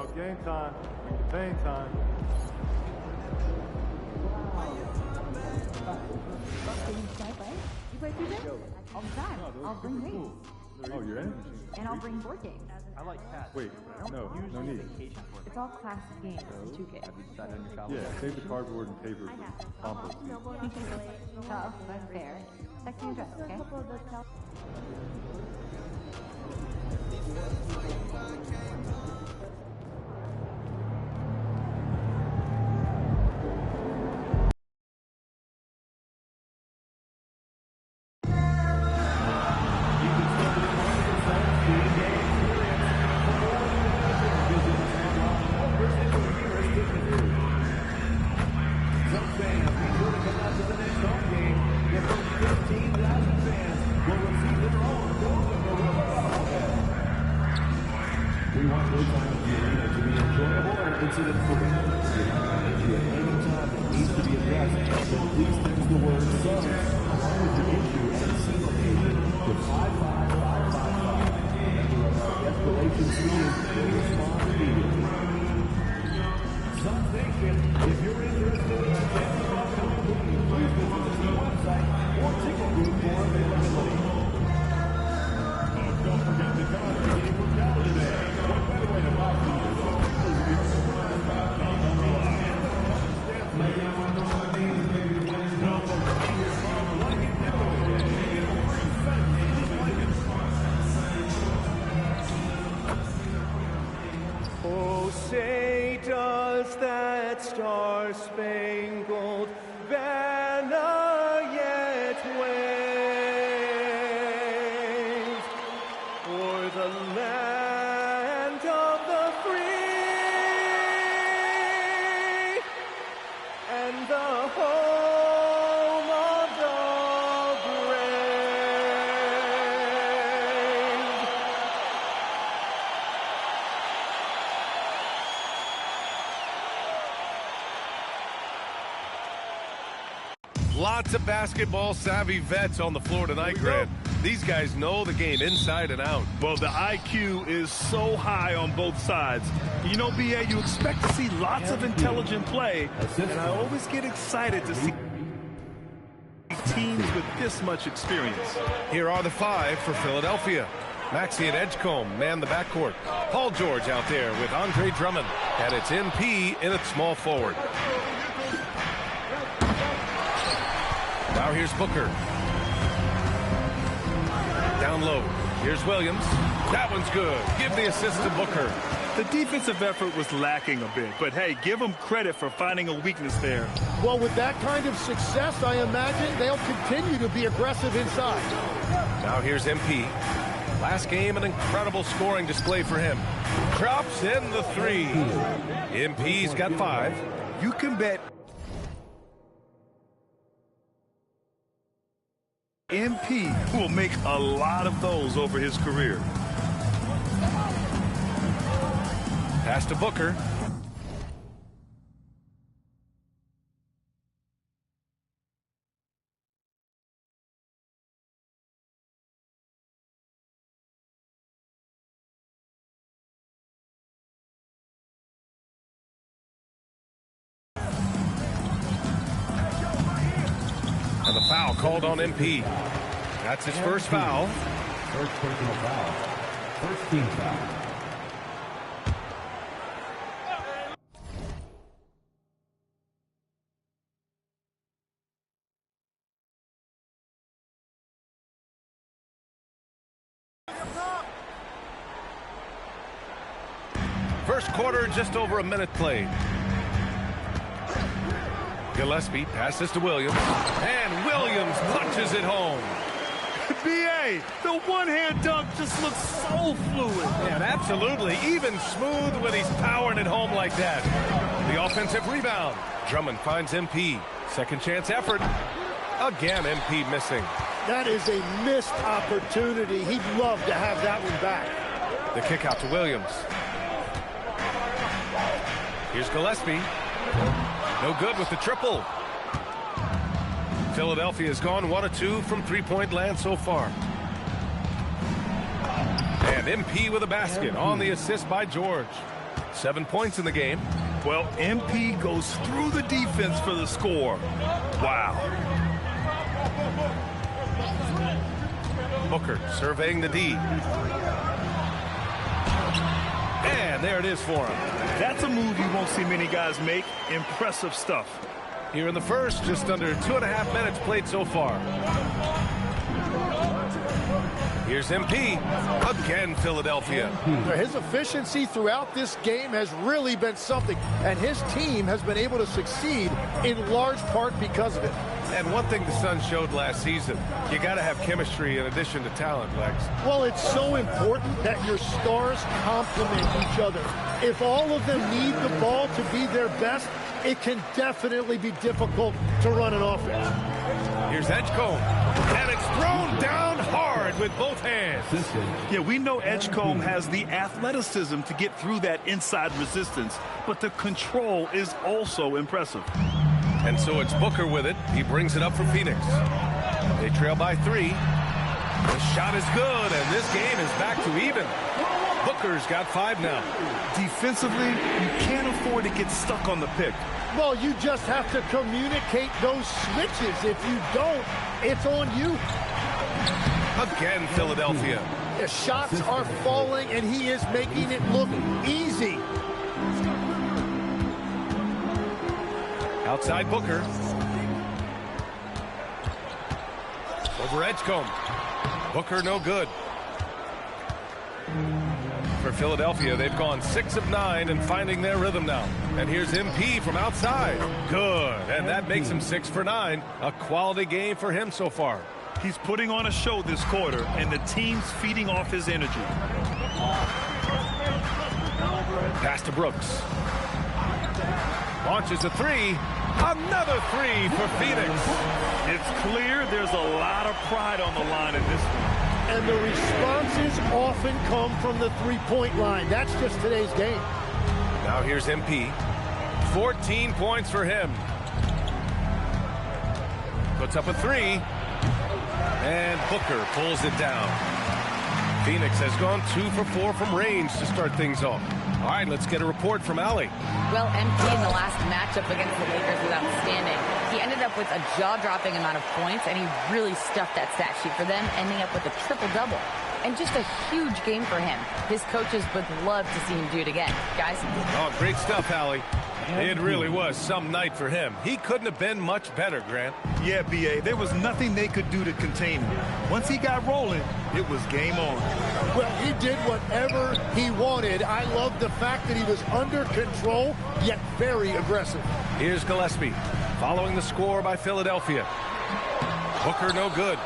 Now game time. Campaign time. You play CJ? All the time. I'll bring games. Oh, you're in? And I'll bring board games. I like cats. Wait, no need. It's all classic games. It's 2K. Have you decided on your travel? Yeah, save the cardboard and paper for compost. Oh, that's fair. Text me address, okay? We want your time at the arena to be enjoyable and incident-free. If you have any time that needs to be addressed, then please text the word "subs" along with your issue and scene location to 55555. Remember, our escalation team will respond immediately. Substation, if you're interested in attending an upcoming game, please visit the team website or ticket booth for availability. Don't forget to come to the game for Cali today. Oh, say does that star-spangled banner yet wave o'er the land of the free and the home of the brave. Lots of basketball-savvy vets on the floor tonight, Grant. These guys know the game inside and out. Well, the IQ is so high on both sides. You know, BA, you expect to see lots of intelligent play, and I always get excited to see teams with this much experience. Here are the five for Philadelphia. Maxey and Edgecombe man the backcourt. Paul George out there with Andre Drummond. And it's MP in at small forward. Now here's Booker. Down low. Here's Williams. That one's good. Give the assist to Booker. The defensive effort was lacking a bit, but hey, give them credit for finding a weakness there. Well, with that kind of success, I imagine they'll continue to be aggressive inside. Now here's MP. Last game, an incredible scoring display for him. Drops in the three. MP's got 5. You can bet MP will make a lot of those over his career. Pass to Booker. And the foul called on MP. That's his first foul. First personal foul. First team foul. First quarter, just over a minute played. Gillespie passes to Williams, and Williams punches it home. BA, the one-hand dunk just looks so fluid. And absolutely, even smooth when he's powering it home like that. The offensive rebound. Drummond finds MP. Second chance effort. Again, MP missing. That is a missed opportunity. He'd love to have that one back. The kick out to Williams. Here's Gillespie. No good with the triple. Philadelphia has gone 1 of 2 from three-point land so far. And MP with a basket on the assist by George. 7 points in the game. Well, MP goes through the defense for the score. Wow. Booker surveying the D. And there it is for him. That's a move you won't see many guys make. Impressive stuff. Here in the first, just under 2.5 minutes played so far. Here's MP. Again, Philadelphia. His efficiency throughout this game has really been something, and his team has been able to succeed in large part because of it. And one thing the Suns showed last season, you got to have chemistry in addition to talent, Lex. Well, it's so important that your stars complement each other. If all of them need the ball to be their best, it can definitely be difficult to run an offense. Here's Edgecombe, and it's thrown down hard with both hands. Yeah, we know Edgecombe has the athleticism to get through that inside resistance, but the control is also impressive. And so it's Booker with it. He brings it up for Phoenix. They trail by 3. The shot is good, and this game is back to even. Booker's got 5 now. Defensively, you can't afford to get stuck on the pick. Well, you just have to communicate those switches. If you don't, it's on you. Again, Philadelphia. The shots are falling, and he is making it look easy. Outside Booker. Over Edgecombe. Booker no good. For Philadelphia, they've gone 6 of 9 and finding their rhythm now. And here's MP from outside. Good. And that makes him 6 for 9. A quality game for him so far. He's putting on a show this quarter, and the team's feeding off his energy. Pass to Brooks. Launches a 3. Another 3 for Phoenix. It's clear there's a lot of pride on the line in this one. And the responses often come from the three-point line. That's just today's game. Now here's MP. 14 points for him. Puts up a 3. And Booker pulls it down. Phoenix has gone 2 for 4 from range to start things off. All right, let's get a report from Allie. Well, MP in the last matchup against the Lakers was outstanding. He ended up with a jaw-dropping amount of points, and he really stuffed that stat sheet for them, ending up with a triple-double. And just a huge game for him. His coaches would love to see him do it again. Guys? Oh, great stuff, Allie. It really was some night for him. He couldn't have been much better, Grant. Yeah, B.A., there was nothing they could do to contain him. Once he got rolling, it was game on. Well, he did whatever he wanted. I love the fact that he was under control, yet very aggressive. Here's Gillespie, following the score by Philadelphia. Booker no good.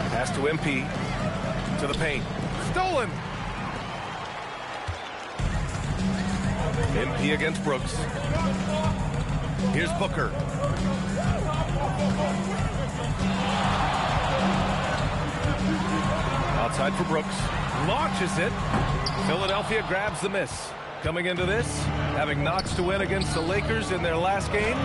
Pass to MP, to the paint. Stolen! MP against Brooks. Here's Booker. Outside for Brooks. Launches it. Philadelphia grabs the miss. Coming into this, having notched to win against the Lakers in their last game.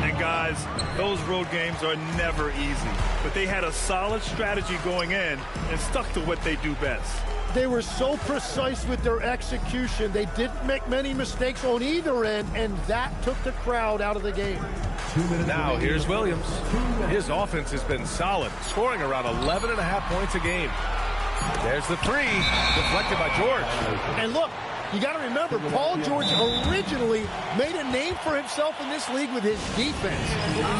And guys, those road games are never easy. But they had a solid strategy going in and stuck to what they do best. They were so precise with their execution. They didn't make many mistakes on either end, and that took the crowd out of the game. Now here's Williams. His offense has been solid, scoring around 11.5 points a game. There's the 3, deflected by George. And look, you got to remember, Paul George originally made a name for himself in this league with his defense.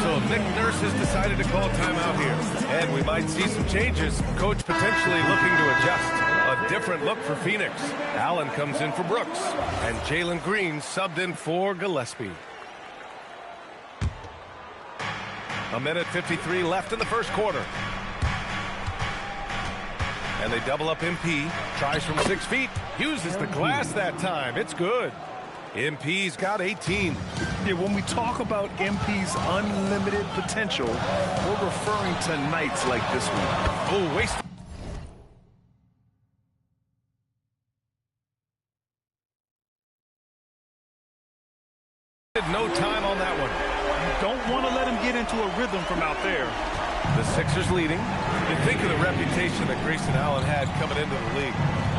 So Nick Nurse has decided to call timeout here. And we might see some changes. Coach potentially looking to adjust. A different look for Phoenix. Allen comes in for Brooks. And Jalen Green subbed in for Gillespie. 1:53 left in the first quarter. And they double up MP. Tries from 6 feet. Uses the glass that time. It's good. MP's got 18. Yeah, when we talk about MP's unlimited potential, we're referring to nights like this one. Oh, waste. No time on that one. You don't want to let him get into a rhythm from out there. The Sixers leading. You think of the reputation that Grayson Allen had coming into the league.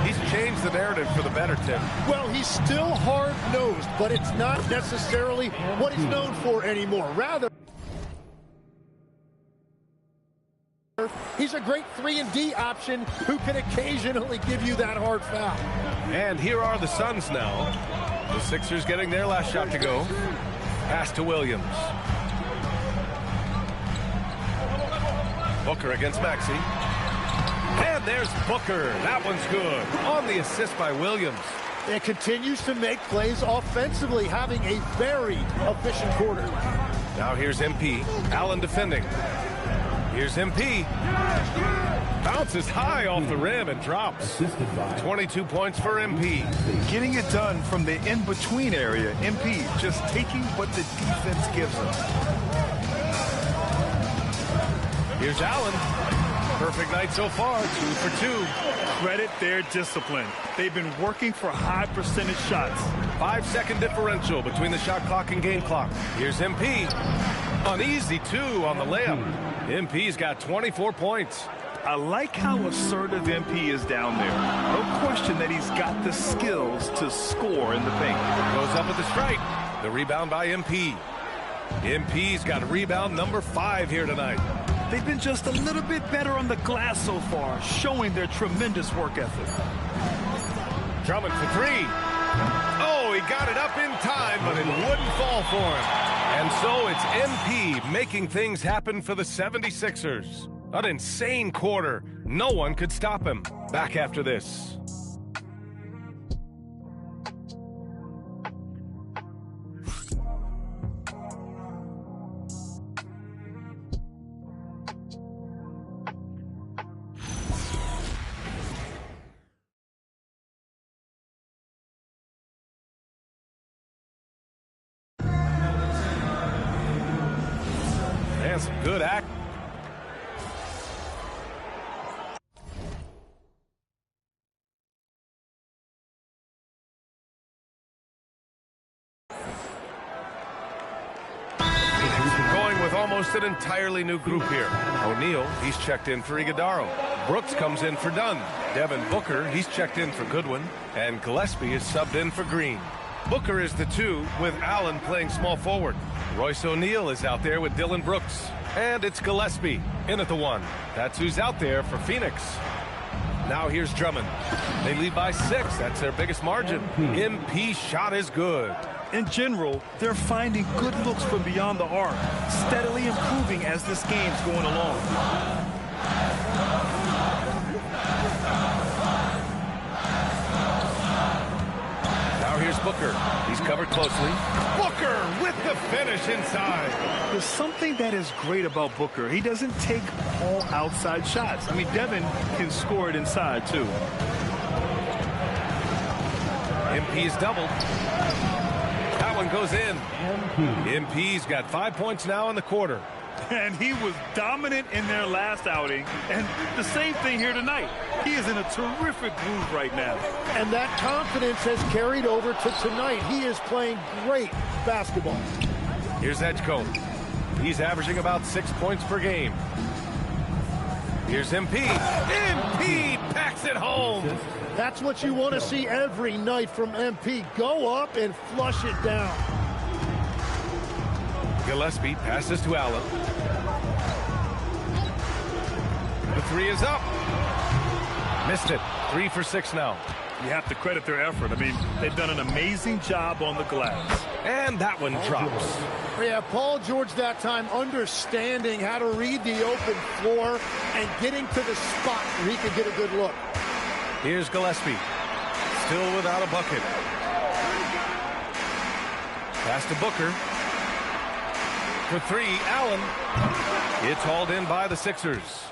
He's changed the narrative for the better, Tim. Well, he's still hard-nosed, but it's not necessarily what he's known for anymore. Rather, he's a great 3-and-D option who can occasionally give you that hard foul. And here are the Suns now. The Sixers getting their last shot to go. Pass to Williams. Booker against Maxey. And there's Booker. That one's good. On the assist by Williams. It continues to make plays offensively, having a very efficient quarter. Now here's MP. Allen defending. Here's MP. Bounces high off the rim and drops. 22 points for MP. Getting it done from the in-between area. MP just taking what the defense gives him. Here's Allen. Perfect night so far, 2 for 2. Credit their discipline. They've been working for high percentage shots. 5-second differential between the shot clock and game clock. Here's MP. An easy 2 on the layup. MP's got 24 points. I like how assertive MP is down there. No question that he's got the skills to score in the paint. Goes up with the strike. The rebound by MP. MP's got rebound number 5 here tonight. They've been just a little bit better on the glass so far, showing their tremendous work ethic. Drummond for 3. Oh, he got it up in time, but it wouldn't fall for him. And so it's MP making things happen for the 76ers. An insane quarter. No one could stop him. Back after this. That's good act. Going with almost an entirely new group here. O'Neal, he's checked in for Iguodaro. Brooks comes in for Dunn. Devin Booker, he's checked in for Goodwin. And Gillespie is subbed in for Green. Booker is the 2 with Allen playing small forward. Royce O'Neal is out there with Dylan Brooks. And it's Gillespie in at the 1. That's who's out there for Phoenix. Now here's Drummond. They lead by 6. That's their biggest margin. MP's shot is good. In general, they're finding good looks from beyond the arc, steadily improving as this game's going along. Now here's Booker. He's covered closely. Booker with the finish inside. There's something that is great about Booker. He doesn't take all outside shots. I mean, Devin can score it inside, too. MP's doubled. That one goes in. MP's got 5 points now in the quarter. And he was dominant in their last outing. And the same thing here tonight. He is in a terrific groove right now. And that confidence has carried over to tonight. He is playing great basketball. Here's Edgecombe. He's averaging about 6 points per game. Here's MP. MP packs it home. That's what you want to see every night from MP. Go up and flush it down. Gillespie passes to Allen. The 3 is up. Missed it. 3 for 6 now. You have to credit their effort. I mean, they've done an amazing job on the glass. And that one drops. Yeah, Paul George that time understanding how to read the open floor and getting to the spot where he could get a good look. Here's Gillespie. Still without a bucket. Pass to Booker. For 3, Allen. It's hauled in by the Sixers.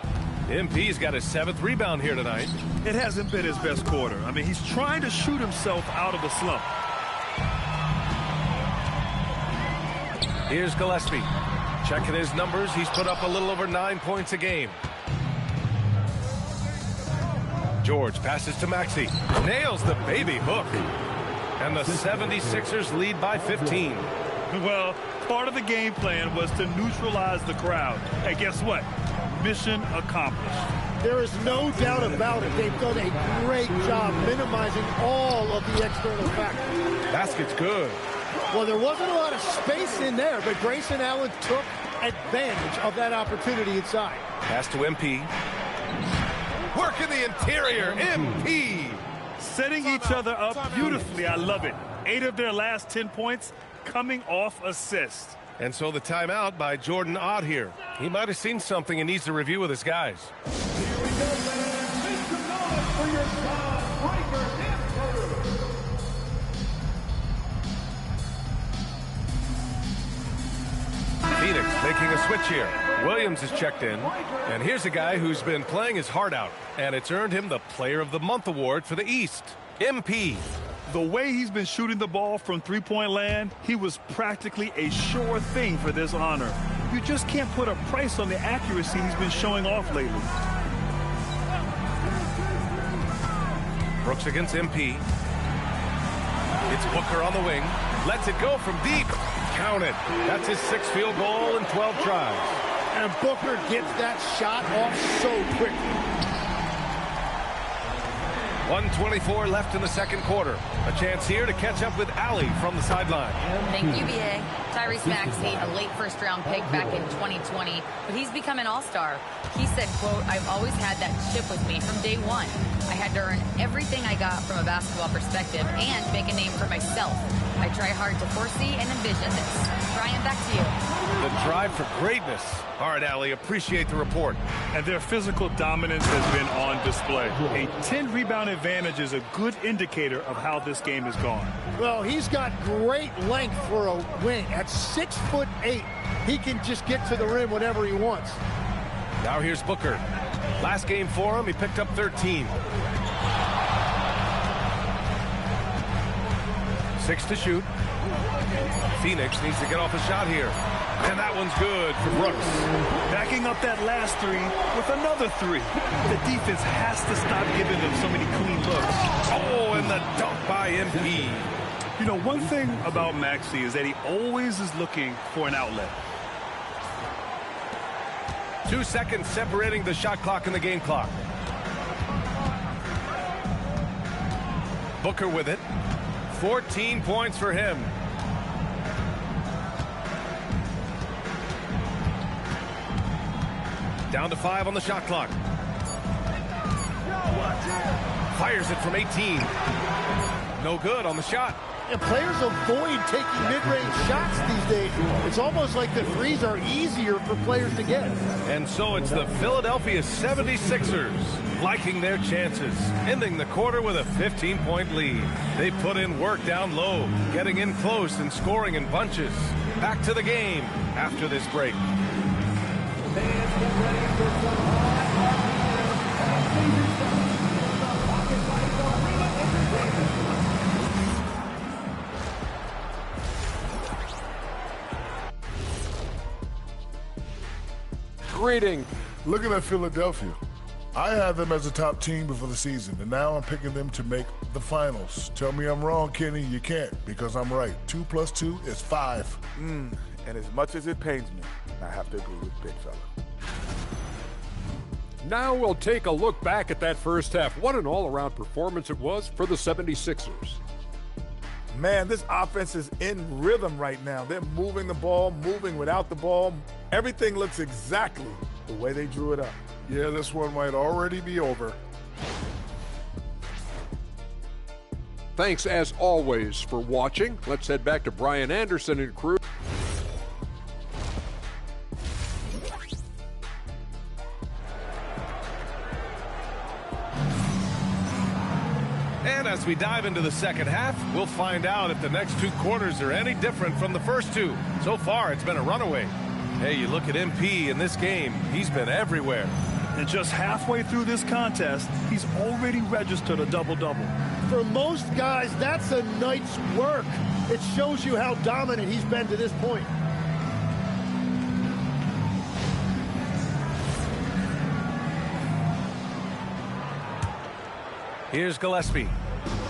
MP's got his 7th rebound here tonight. It hasn't been his best quarter. I mean, he's trying to shoot himself out of a slump. Here's Gillespie. Checking his numbers, he's put up a little over 9 points a game. George passes to Maxey. Nails the baby hook. And the 76ers lead by 15. Well, part of the game plan was to neutralize the crowd. And guess what? mission accomplished. There is no doubt about it. They've done a great job minimizing all of the external factors. Basket's good. Well, there wasn't a lot of space in there, but Grayson Allen took advantage of that opportunity inside. Pass to MP. Work in the interior. MP. Setting each other up beautifully. I love it. 8 of their last 10 points coming off assists. And so the timeout by Jordan Ott here. He might have seen something and needs to review with his guys. Phoenix making a switch here. Williams is checked in. And here's a guy who's been playing his heart out. And it's earned him the Player of the Month award for the East. MP. The way he's been shooting the ball from three-point land, he was practically a sure thing for this honor. You just can't put a price on the accuracy he's been showing off lately. Brooks against MP. It's Booker on the wing. Lets it go from deep. Counted. That's his 6th field goal in 12 tries. And Booker gets that shot off so quickly. 1:24 left in the second quarter. A chance here to catch up with Allie from the sideline. Thank you, BA. Tyrese Maxey, a late first-round pick back in 2020, but he's become an all-star. He said, quote, "I've always had that chip with me from day one. I had to earn everything I got from a basketball perspective and make a name for myself. I try hard to foresee and envision this." Brian, back to you. The drive for greatness. All right, Allie, appreciate the report. And their physical dominance has been on display. A 10-rebound advantage is a good indicator of how this game has gone. Well, he's got great length for a wing. At 6'8", he can just get to the rim whenever he wants. Now here's Booker. Last game for him, he picked up 13. 6 to shoot. Phoenix needs to get off a shot here. And that one's good for Brooks. Backing up that last three with another three. The defense has to stop giving them so many clean looks. Oh, and the dunk by MP. You know, one thing about Maxey is that he always is looking for an outlet. 2 seconds separating the shot clock and the game clock. Booker with it. 14 points for him. Down to 5 on the shot clock. Fires it from 18. No good on the shot. And players avoid taking mid-range shots these days. It's almost like the threes are easier for players to get. And so it's the Philadelphia 76ers liking their chances, ending the quarter with a 15-point lead. They put in work down low, getting in close and scoring in bunches. Back to the game after this break. Greetings. Looking at Philadelphia, I had them as a top team before the season, and now I'm picking them to make the finals. Tell me I'm wrong, Kenny. You can't, because I'm right. 2 + 2 is 5. And as much as it pains me, I have to agree with Big Fella. Now we'll take a look back at that first half. What an all-around performance it was for the 76ers. Man, this offense is in rhythm right now. They're moving the ball, moving without the ball. Everything looks exactly the way they drew it up. Yeah, this one might already be over. Thanks, as always, for watching. Let's head back to Brian Anderson and crew. And as we dive into the second half, we'll find out if the next 2 quarters are any different from the first 2. So far, it's been a runaway. Hey, you look at MP in this game, he's been everywhere. And just halfway through this contest, he's already registered a double-double. For most guys, that's a night's work. It shows you how dominant he's been to this point. Here's Gillespie.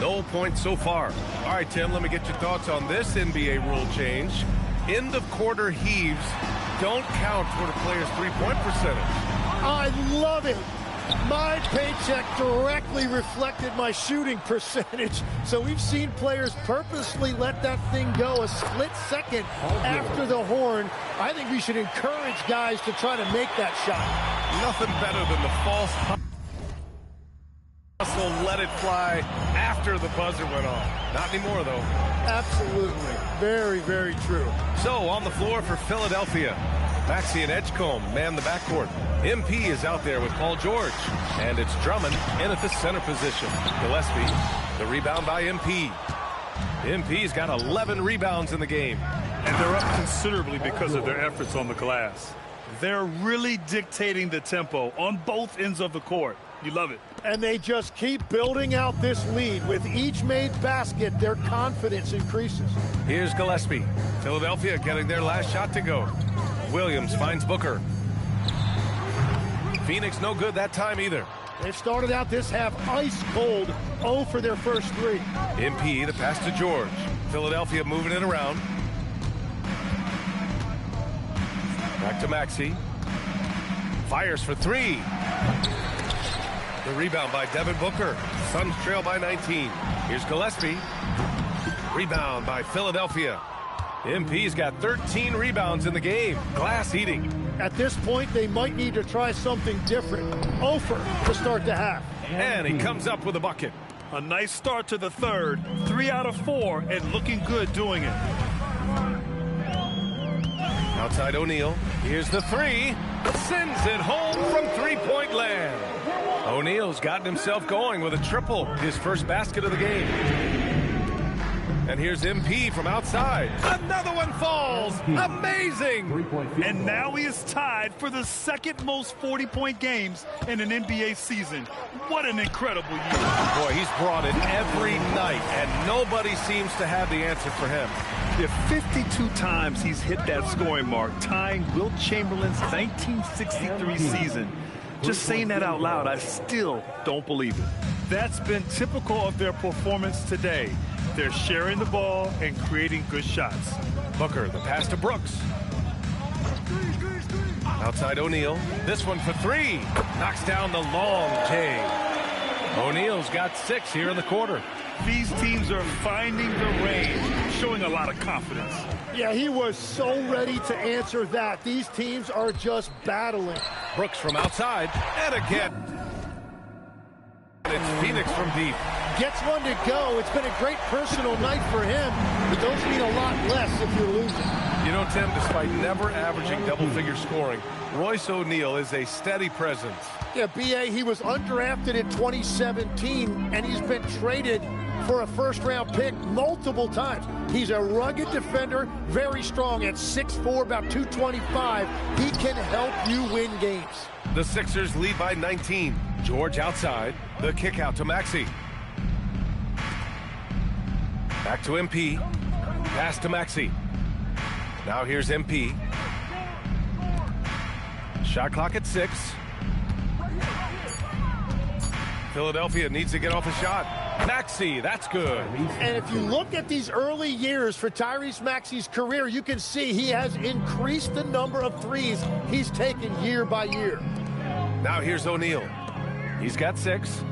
No points so far. All right, Tim, let me get your thoughts on this NBA rule change. End of quarter heaves don't count toward a player's three-point percentage. I love it. My paycheck directly reflected my shooting percentage. So we've seen players purposely let that thing go a split second after the horn. I think we should encourage guys to try to make that shot. Nothing better than the false hustle, let it fly after the buzzer went off. Not anymore, though. Absolutely. Very, very true. So on the floor for Philadelphia, Maxey and Edgecombe man the backcourt. MP is out there with Paul George. And it's Drummond in at the center position. Gillespie, the rebound by MP. MP's got 11 rebounds in the game. And they're up considerably because of their efforts on the glass. They're really dictating the tempo on both ends of the court. You love it. And they just keep building out this lead. With each made basket, their confidence increases. Here's Gillespie. Philadelphia getting their last shot to go. Williams finds Booker. Phoenix no good that time either. They started out this half ice cold, 0 for their first 3. MP, the pass to George. Philadelphia moving it around. Back to Maxey. Fires for 3. The rebound by Devin Booker. Suns trail by 19. Here's Gillespie. Rebound by Philadelphia. MP's got 13 rebounds in the game. Glass eating. At this point, they might need to try something different. Over to start the half. And he comes up with a bucket. A nice start to the third. 3 out of 4 and looking good doing it. Outside O'Neal. Here's the 3. Sends it home from three-point land. O'Neal's gotten himself going with a triple. His first basket of the game. And here's MP from outside. Another one falls. Amazing. And now he is tied for the second most 40-point games in an NBA season. What an incredible year. Boy, he's brought it every night, and nobody seems to have the answer for him. If 52 times he's hit that scoring mark, tying Wilt Chamberlain's 1963 season. Just saying that out loud, I still don't believe it. That's been typical of their performance today. They're sharing the ball and creating good shots. Booker, the pass to Brooks. Outside O'Neal. This one for 3. Knocks down the long J. O'Neal's got 6 here in the quarter. These teams are finding the range, showing a lot of confidence. Yeah, he was so ready to answer that. These teams are just battling. Brooks from outside. And again. It's Phoenix from deep. Gets one to go. It's been a great personal night for him, but those mean a lot less if you're losing. You know, Tim, despite never averaging double-figure scoring, Royce O'Neal is a steady presence. Yeah, B.A., he was undrafted in 2017, and he's been traded for a first-round pick multiple times. He's a rugged defender, very strong at 6'4", about 225. He can help you win games. The Sixers lead by 19. George outside. The kick out to Maxey. Back to MP. Pass to Maxey. Now here's MP. Shot clock at 6. Philadelphia needs to get off a shot. Maxey, that's good. And if you look at these early years for Tyrese Maxey's career, you can see he has increased the number of threes he's taken year by year. Now here's O'Neal. He's got 6.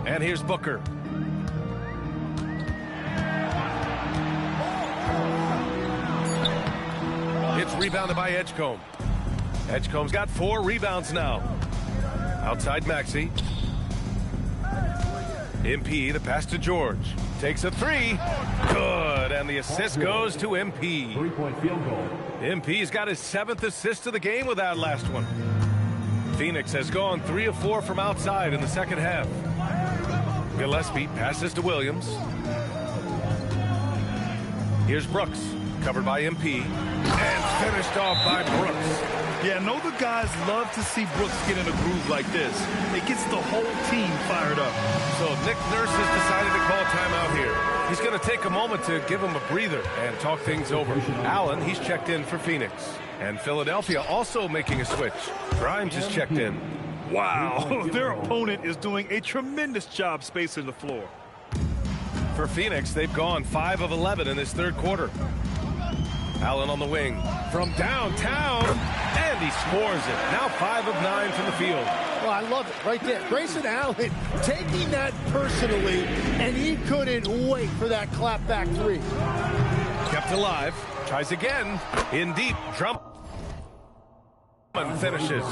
And here's Booker. It's rebounded by Edgecombe. Edgecombe's got 4 rebounds now. Outside Maxey. MP, the pass to George. Takes a 3. Good. And the assist goes to MP. 3-point field goal. MP's got his 7th assist of the game with that last one. Phoenix has gone 3 of 4 from outside in the second half. Gillespie passes to Williams. Here's Brooks, covered by MP, and finished off by Brooks. Yeah, I know the guys love to see Brooks get in a groove like this. It gets the whole team fired up. So Nick Nurse has decided to call timeout here. He's going to take a moment to give him a breather and talk things over. Allen, he's checked in for Phoenix. And Philadelphia also making a switch. Grimes is checked in. Wow, their opponent is doing a tremendous job spacing the floor. For Phoenix, they've gone 5 of 11 in this third quarter. Allen on the wing from downtown, and he scores it. Now 5 of 9 from the field. Well, I love it right there. Grayson Allen taking that personally, and he couldn't wait for that clapback three. Kept alive. Tries again. In deep. Drummond finishes.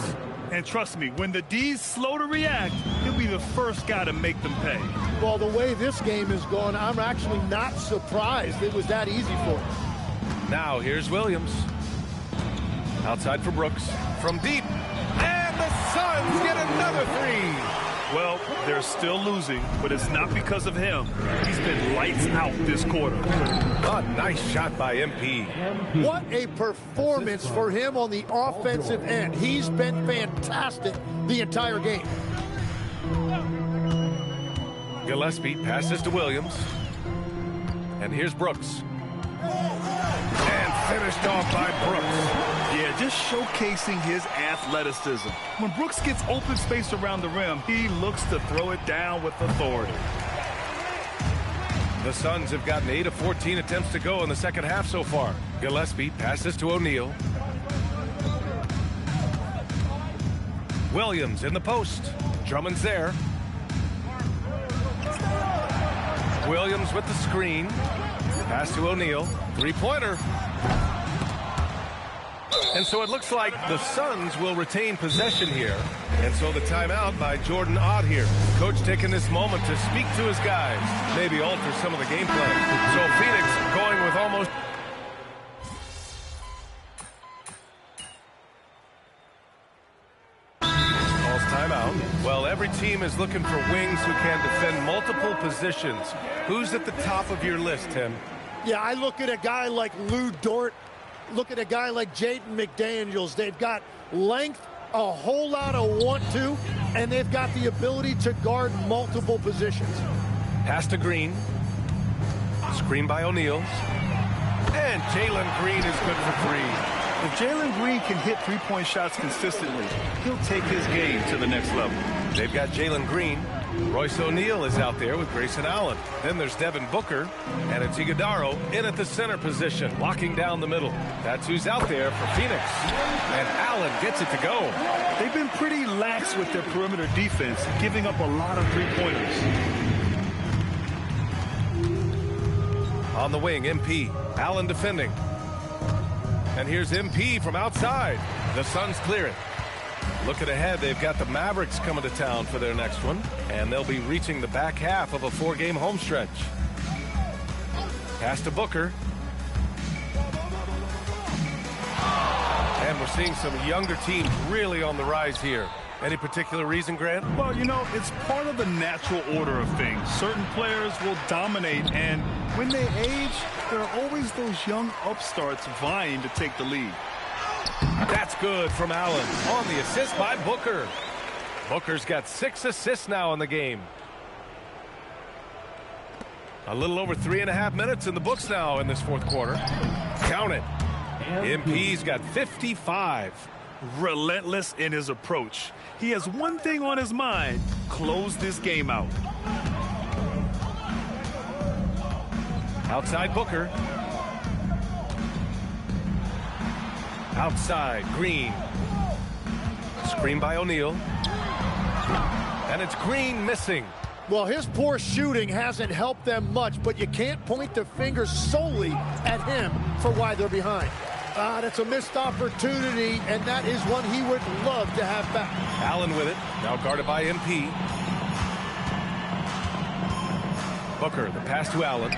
And trust me, when the D's slow to react, he'll be the first guy to make them pay. Well, the way this game is going, I'm actually not surprised it was that easy for him. Now here's Williams. Outside for Brooks. From deep. And the Suns get another three. Well, they're still losing, but it's not because of him. He's been lights out this quarter. A nice shot by MP. What a performance for him on the offensive end. He's been fantastic the entire game. Gillespie passes to Williams. And here's Brooks. And finished off by Brooks. Yeah, just showcasing his athleticism. When Brooks gets open space around the rim, he looks to throw it down with authority. The Suns have gotten 8 of 14 attempts to go in the second half so far. Gillespie passes to O'Neal. Williams in the post. Drummond's there. Williams with the screen. Pass to O'Neal. Three-pointer. And so it looks like the Suns will retain possession here. And so the timeout by Jordan Ott here. Coach taking this moment to speak to his guys. Maybe alter some of the gameplay. So Phoenix going with almost... Calls timeout. Well, every team is looking for wings who can defend multiple positions. Who's at the top of your list, Tim? Yeah, I look at a guy like Lou Dort. Look at a guy like Jaden McDaniels. They've got length, a whole lot of want-to, and they've got the ability to guard multiple positions. Pass to Green. Screen by O'Neal. And Jalen Green is good for three. If Jalen Green can hit three-point shots consistently, he'll take his game to the next level. They've got Jalen Green. Royce O'Neal is out there with Grayson Allen. Then there's Devin Booker, and it's Iguodaro in at the center position, locking down the middle. That's who's out there for Phoenix. And Allen gets it to go. They've been pretty lax with their perimeter defense, giving up a lot of three-pointers. On the wing, MP. Allen defending. And here's MP from outside. The Suns clear it. Looking ahead, they've got the Mavericks coming to town for their next one, and they'll be reaching the back half of a 4-game homestretch. Pass to Booker. And we're seeing some younger teams really on the rise here. Any particular reason, Grant? Well, you know, it's part of the natural order of things. Certain players will dominate, and when they age, there are always those young upstarts vying to take the lead. That's good from Allen on the assist by Booker. Booker's got 6 assists now in the game. A little over 3.5 minutes in the books now in this fourth quarter. Count it. MP's got 55. Relentless in his approach. He has one thing on his mind: close this game out. Outside Booker. Outside, Green. Screen by O'Neal. And it's Green missing. Well, his poor shooting hasn't helped them much, but you can't point the finger solely at him for why they're behind. That's a missed opportunity, and that is one he would love to have back. Allen with it, now guarded by MP. Booker, the pass to Allen.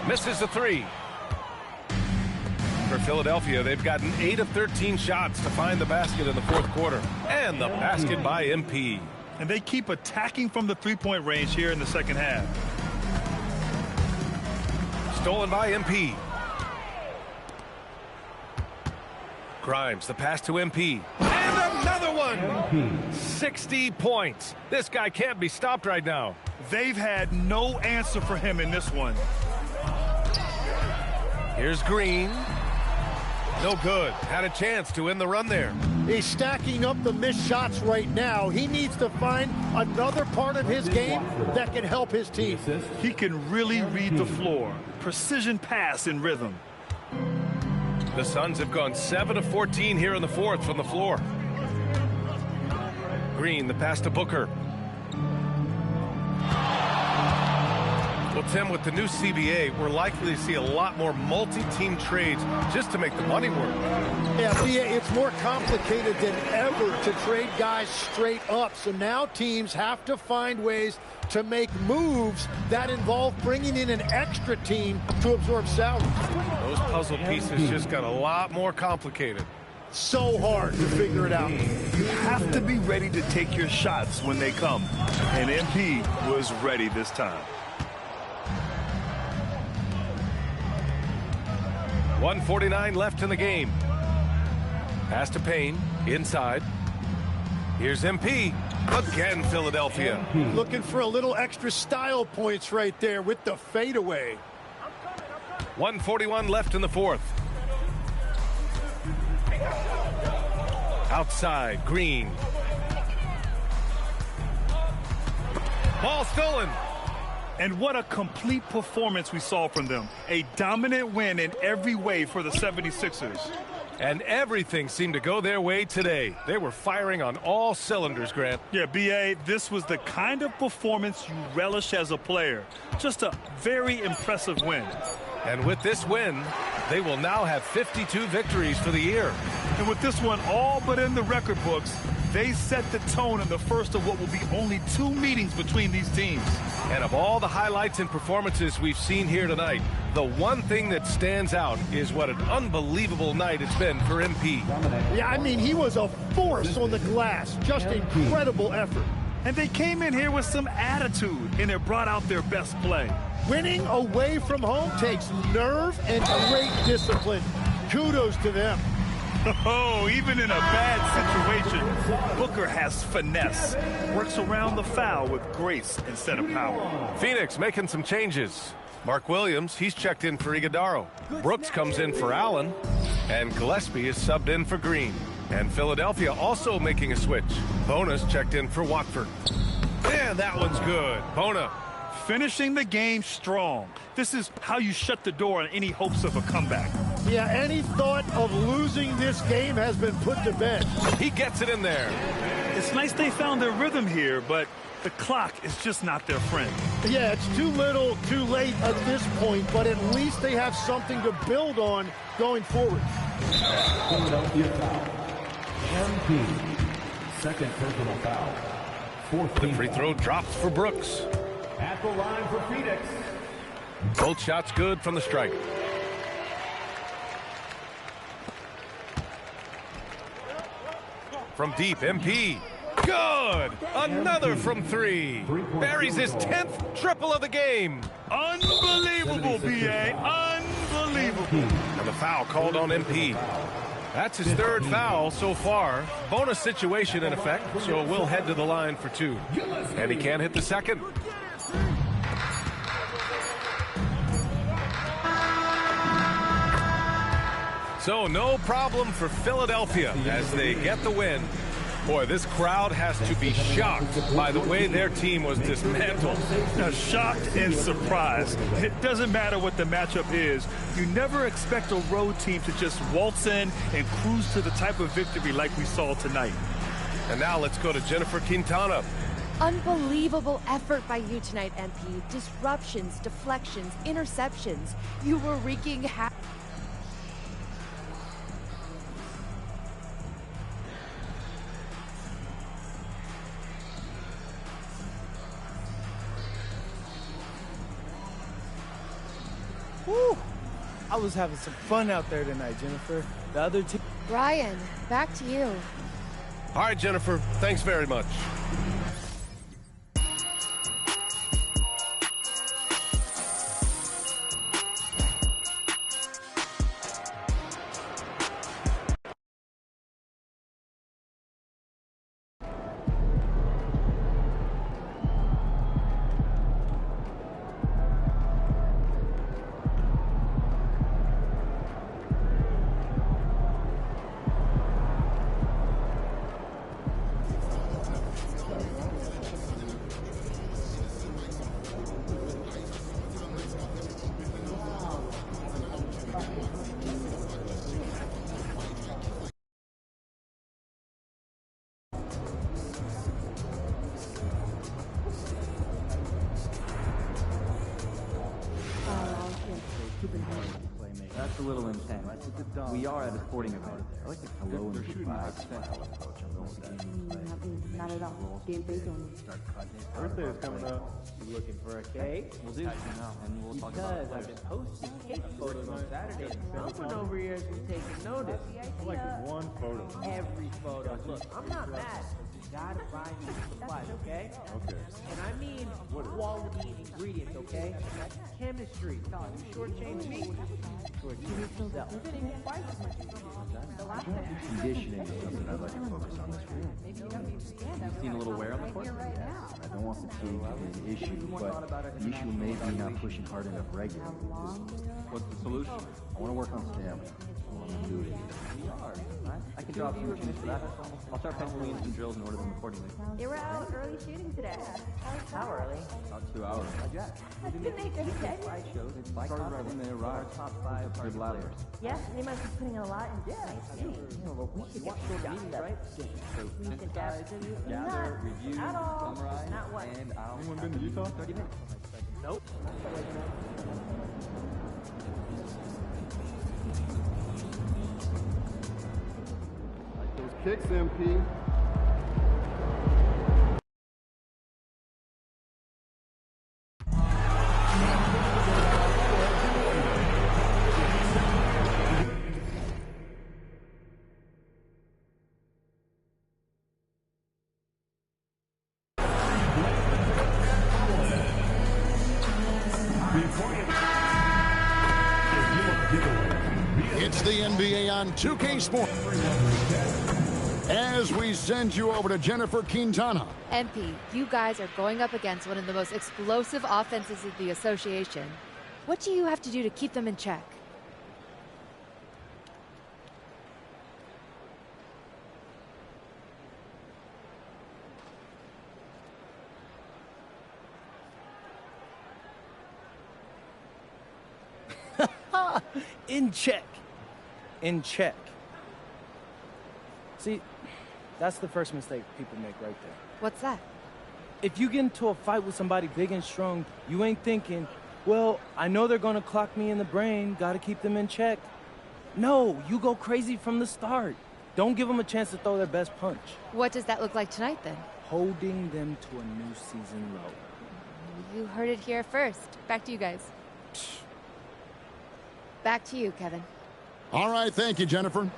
Misses the three. For Philadelphia, they've gotten 8 of 13 shots to find the basket in the fourth quarter. And the basket by MP. And they keep attacking from the three-point range here in the second half. Stolen by MP. Grimes, the pass to MP. And another one! 60 points. This guy can't be stopped right now. They've had no answer for him in this one. Here's Green. No good. Had a chance to end the run there. He's stacking up the missed shots right now. He needs to find another part of his game that can help his team. He can really read the floor. Precision pass in rhythm. The Suns have gone 7 of 14 here in the fourth from the floor. Green, the pass to Booker. Well, Tim, with the new CBA, we're likely to see a lot more multi-team trades just to make the money work. Yeah, it's more complicated than ever to trade guys straight up. So now teams have to find ways to make moves that involve bringing in an extra team to absorb salary. Those puzzle pieces just got a lot more complicated. So hard to figure it out. You have to be ready to take your shots when they come. And MP was ready this time. 1:49 left in the game. Pass to Payne, inside. Here's MP. Again, Philadelphia. Looking for a little extra style points right there with the fadeaway. 1:41 left in the fourth. Outside, Green. Ball stolen. And what a complete performance we saw from them. A dominant win in every way for the 76ers. And everything seemed to go their way today. They were firing on all cylinders, Grant. Yeah, B.A., this was the kind of performance you relish as a player. Just a very impressive win. And with this win, they will now have 52 victories for the year. And with this one all but in the record books, they set the tone in the first of what will be only 2 meetings between these teams. And of all the highlights and performances we've seen here tonight, the one thing that stands out is what an unbelievable night it's been for MP. Yeah, I mean, he was a force on the glass. Just incredible effort. And they came in here with some attitude, and it brought out their best play. Winning away from home takes nerve and great discipline. Kudos to them. Oh, even in a bad situation, Booker has finesse. Works around the foul with grace instead of power. Phoenix making some changes. Mark Williams, he's checked in for Iguodaro. Brooks comes in for Allen. And Gillespie is subbed in for Green. And Philadelphia also making a switch. Bona's checked in for Watford. And that one's good. Bona. Finishing the game strong. This is how you shut the door on any hopes of a comeback. Yeah, any thought of losing this game has been put to bed. He gets it in there. It's nice they found their rhythm here, but the clock is just not their friend. Yeah, it's too little, too late at this point, but at least they have something to build on going forward. Philadelphia foul. MP. Second personal foul. Fourth The free throw drops for Brooks. At the line for Phoenix. Both shots good from the strike. From deep, MP. Good! Another from 3. Buries his 10th triple of the game. Unbelievable, B.A. Unbelievable. And the foul called on MP. That's his 3rd foul so far. Bonus situation in effect, so we'll head to the line for 2. And he can't hit the second. So no problem for Philadelphia as they get the win. Boy, this crowd has to be shocked by the way their team was dismantled. Now, shocked and surprised. It doesn't matter what the matchup is. You never expect a road team to just waltz in and cruise to the type of victory like we saw tonight. And now let's go to Jennifer Quintana. Unbelievable effort by you tonight, MP. Disruptions, deflections, interceptions. You were wreaking havoc. Woo! I was having some fun out there tonight, Jennifer. The other team. Brian, back to you. All right, Jennifer, thanks very much. It's a little intense. We are at a sporting event. I like the hello and goodbye style approach. Not at all. Game face only. Birthday is coming up. You looking for a cake? We'll do. And we'll talk about it. I've been posting cake photos on Saturday. Someone over here has been taking notice. I like one photo. Every photo. Look, I'm not mad. You gotta buy me supplies, okay? Okay. And I mean quality ingredients, okay? Chemistry. You shortchange me. Shortchange yourself. Conditioning is something I'd like to focus on this week. You've seen a little wear on the court? I don't want fatigue to be an issue, but the issue may be not pushing hard enough regularly. What's the solution? I want to work on stamina. I want to do it. I can draw up some routines for that. I'll start penciling in some drills and order them accordingly. They were out early shooting today. How early? About 2 hours. Didn't they just say? It's started right when they arrived. Top 5 good ladders. Yes, they must be putting a lot in tonight's game. We should watch short meetings, right? We can absolutely Gather, not. review, At all. summarize, Not one. and I'll... Anyone been to Utah? 30 minutes. Nope. Like those kicks, MP. It's the NBA on 2K Sports. As we send you over to Jennifer Quintana. MP, you guys are going up against one of the most explosive offenses of the association. What do you have to do to keep them in check? In check. In check. See, that's the first mistake people make right there. What's that? If you get into a fight with somebody big and strong, you ain't thinking, well, I know they're going to clock me in the brain, got to keep them in check. No, you go crazy from the start. Don't give them a chance to throw their best punch. What does that look like tonight, then? Holding them to a new season low. You heard it here first. Back to you guys. Back to you, Kevin. All right, thank you, Jennifer.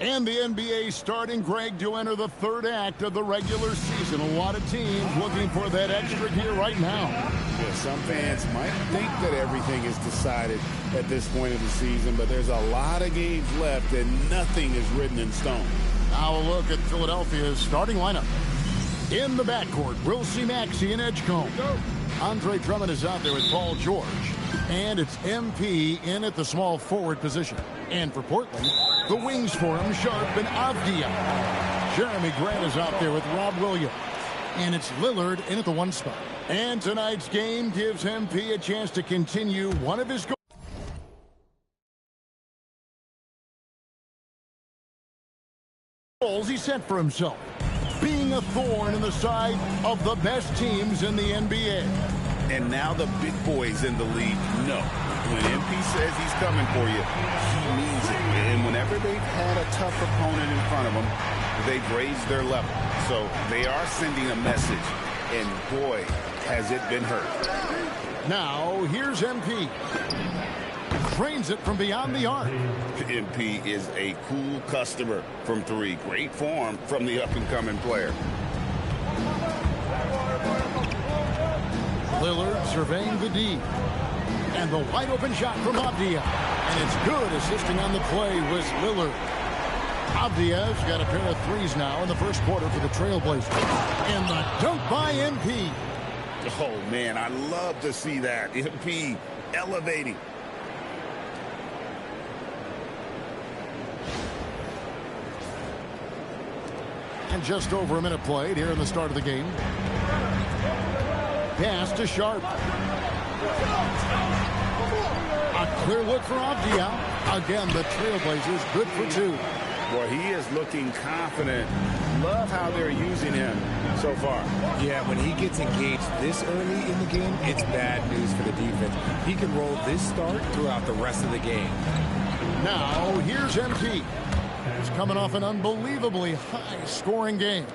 And the NBA starting, Greg, to enter the third act of the regular season. A lot of teams looking for that extra gear right now. Yeah, some fans might think that everything is decided at this point of the season, but there's a lot of games left and nothing is written in stone. Now a look at Philadelphia's starting lineup. In the backcourt, we'll see Maxey and Edgecombe. Andre Drummond is out there with Paul George. And it's MP in at the small forward position. And for Portland, the wings for him, Sharp and Avdia. Jeremy Grant is out there with Rob Williams. And it's Lillard in at the 1 spot. And tonight's game gives MP a chance to continue one of his goals he set for himself. Being a thorn in the side of the best teams in the NBA. And now the big boys in the league know when MP says he's coming for you, he means it. And whenever they've had a tough opponent in front of them, they've raised their level. So they are sending a message, and boy, has it been heard. Now, here's MP. Trains it from beyond the arc. MP is a cool customer from 3. Great form from the up-and-coming player. Lillard surveying the D. And the wide-open shot from Avdia. And it's good. Assisting on the play was Lillard. Avdia's got a pair of threes now in the first quarter for the Trailblazers. And the dunk by MP. Oh, man, I love to see that. MP elevating. And just over a minute played here in the start of the game. Pass to Sharp. A clear look for Avdia. Again, the Trailblazers good for 2. Boy, he is looking confident. Love how they're using him so far. Yeah, when he gets engaged this early in the game, it's bad news for the defense. He can roll this start throughout the rest of the game. Now, here's MP. He's coming off an unbelievably high-scoring game.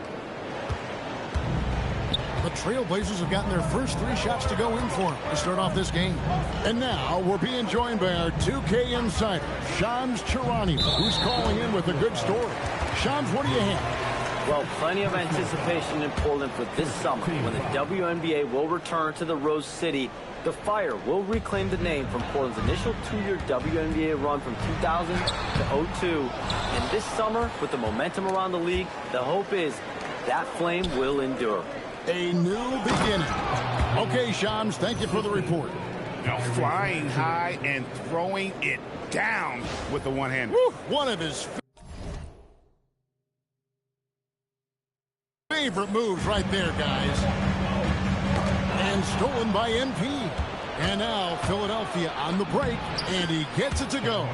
The Trailblazers have gotten their first 3 shots to go in for him to start off this game. And now we're being joined by our 2K insider, Shams Charania, who's calling in with a good story. Shams, what do you have? Well, plenty of anticipation in Portland for this summer when the WNBA will return to the Rose City. The Fire will reclaim the name from Portland's initial 2-year WNBA run from 2000 to 02. And this summer, with the momentum around the league, the hope is that flame will endure. A new beginning. Okay, Shams, thank you for the report. Now flying high and throwing it down with the one-hand. One of his favorite moves right there, guys. And stolen by MP. And now Philadelphia on the break, and he gets it to go.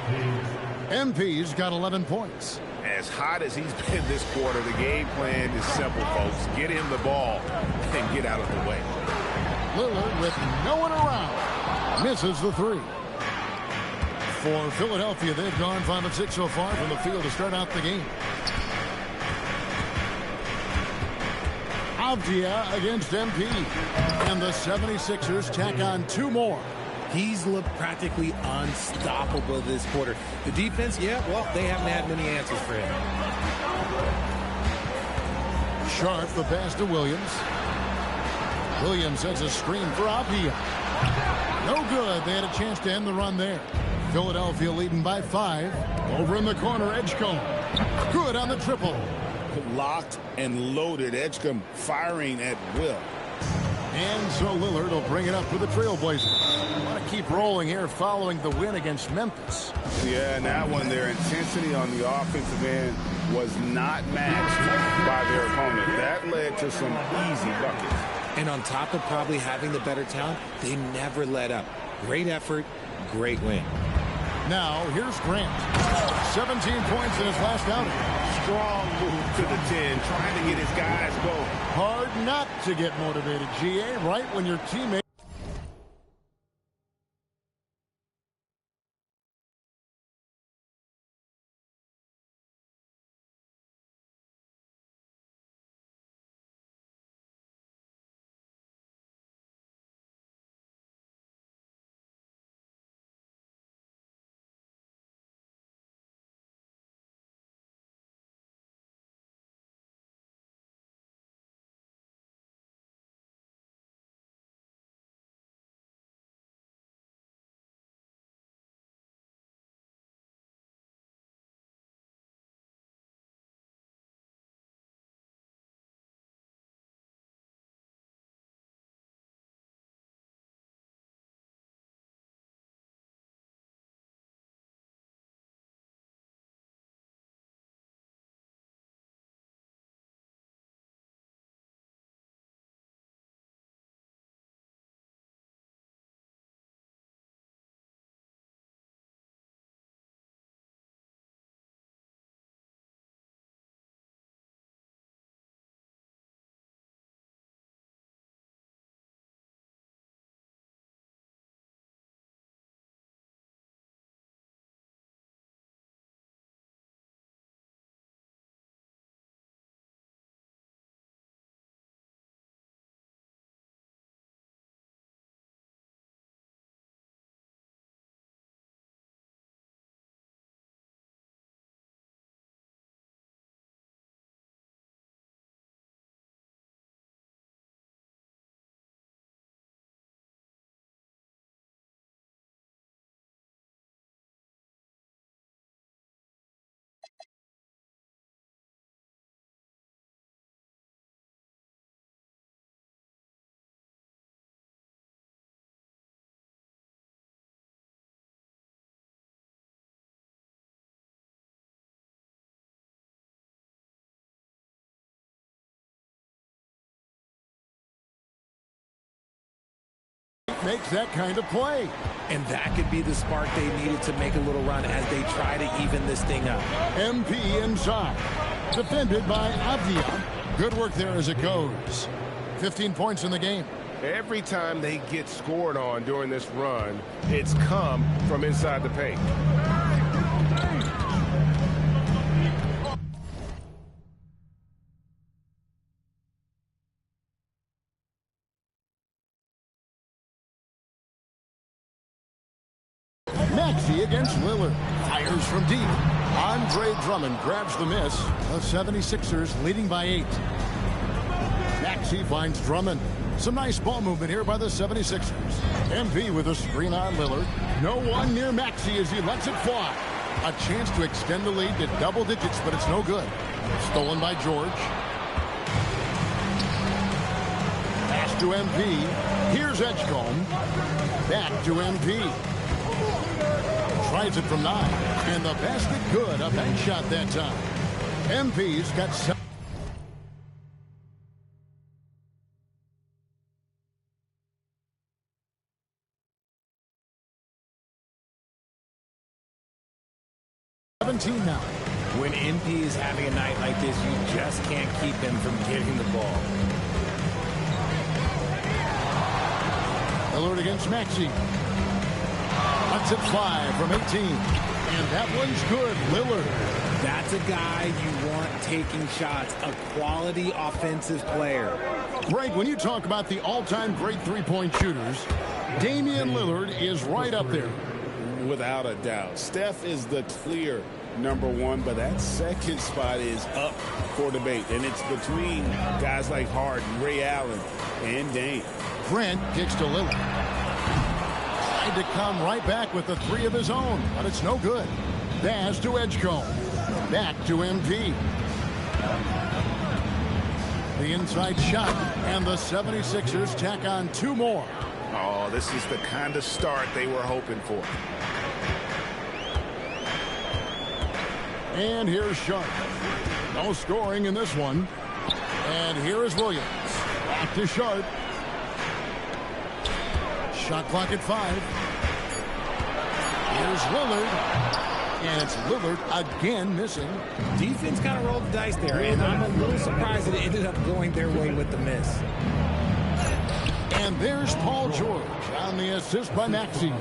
MP's got 11 points. As hot as he's been this quarter, the game plan is simple, folks. Get him the ball and get out of the way. Lillard with no one around. Misses the 3. For Philadelphia, they've gone 5 of 6 so far from the field to start out the game. Avdia against MP. And the 76ers tack on 2 more. He's looked practically unstoppable this quarter. The defense, yeah, well, they haven't had many answers for him. Sharp, the pass to Williams. Williams sets a screen for Avdia. No good. They had a chance to end the run there. Philadelphia leading by 5. Over in the corner, Edgecombe. Good on the triple. Locked and loaded. Edgecombe firing at will. And so Lillard will bring it up for the Trailblazers. Want to keep rolling here following the win against Memphis. Yeah, and that one, their intensity on the offensive end was not matched by their opponent. That led to some easy buckets. And on top of probably having the better talent, they never let up. Great effort, great win. Now, here's Grant. 17 points in his last outing. Strong move to the 10, trying to get his guys going. Hard not to get motivated, GA, right when your teammate makes that kind of play. And that could be the spark they needed to make a little run as they try to even this thing up. MP inside. Defended by Avdia. Good work there as it goes. 15 points in the game. Every time they get scored on during this run, it's come from inside the paint. Maxey against Lillard. Fires from deep. Andre Drummond grabs the miss. The 76ers leading by 8. Maxey finds Drummond. Some nice ball movement here by the 76ers. MP with a screen on Lillard. No one near Maxey as he lets it fly. A chance to extend the lead to double digits, but it's no good. Stolen by George. Pass to MP. Here's Edgecombe. Back to MP. Tries it from 9. And the basket good. A bank shot that time. MP's got 7. Now. When NP is having a night like this, you just can't keep him from getting the ball. Lillard against Maxey. Lets it fly from 18. And that one's good. Lillard. That's a guy you want taking shots. A quality offensive player. Greg, when you talk about the all-time great three-point shooters, Damian Lillard is right up there. Without a doubt. Steph is the clear #1, but that second spot is up for debate, and it's between guys like Harden, Ray Allen, and Dame. Grant kicks to Lillard. Tried to come right back with the 3 of his own, but it's no good. Pass to Edgecombe. Back to MP. The inside shot, and the 76ers tack on 2 more. Oh, this is the kind of start they were hoping for. And here's Sharp. No scoring in this one. And here is Williams. Back to Sharp. Shot clock at 5. Here's Lillard. And it's Lillard again missing. Defense kind of rolled the dice there, and I'm a little surprised that it ended up going their way with the miss. And there's Paul George on the assist by Maxey.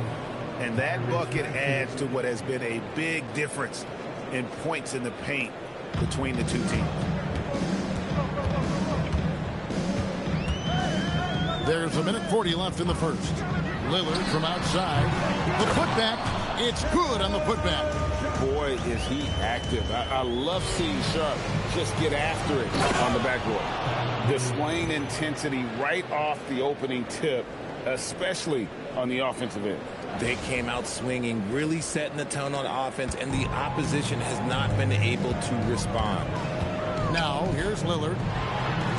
And that bucket adds to what has been a big difference in points in the paint between the two teams. There's 1:40 left in the first. Lillard from outside. The putback. It's good on the putback. Boy, is he active. I love seeing Sharp just get after it on the backboard. Displaying intensity right off the opening tip, especially on the offensive end. They came out swinging, really setting the tone on offense, and the opposition has not been able to respond. Now, here's Lillard.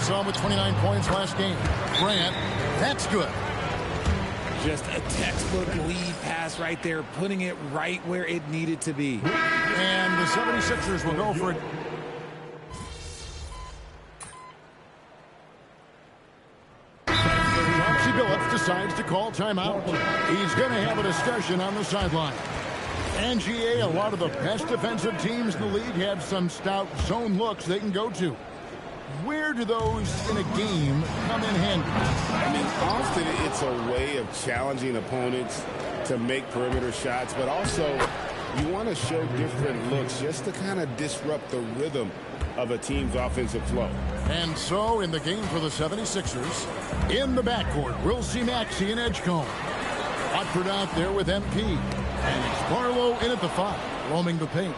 Saw him with 29 points last game. Grant, that's good. Just a textbook lead pass right there, putting it right where it needed to be. And the 76ers will go for it. Billups decides to call timeout. He's going to have a discussion on the sideline. And GA, a lot of the best defensive teams in the league have some stout zone looks they can go to. Where do those in a game come in handy? I mean, often it's a way of challenging opponents to make perimeter shots, but also you want to show different looks just to kind of disrupt the rhythm of a team's offensive flow. And so in the game for the 76ers, in the backcourt, we'll see Maxey and Edgecombe. Watford out there with MP. And it's Barlow in at the 5, roaming the paint.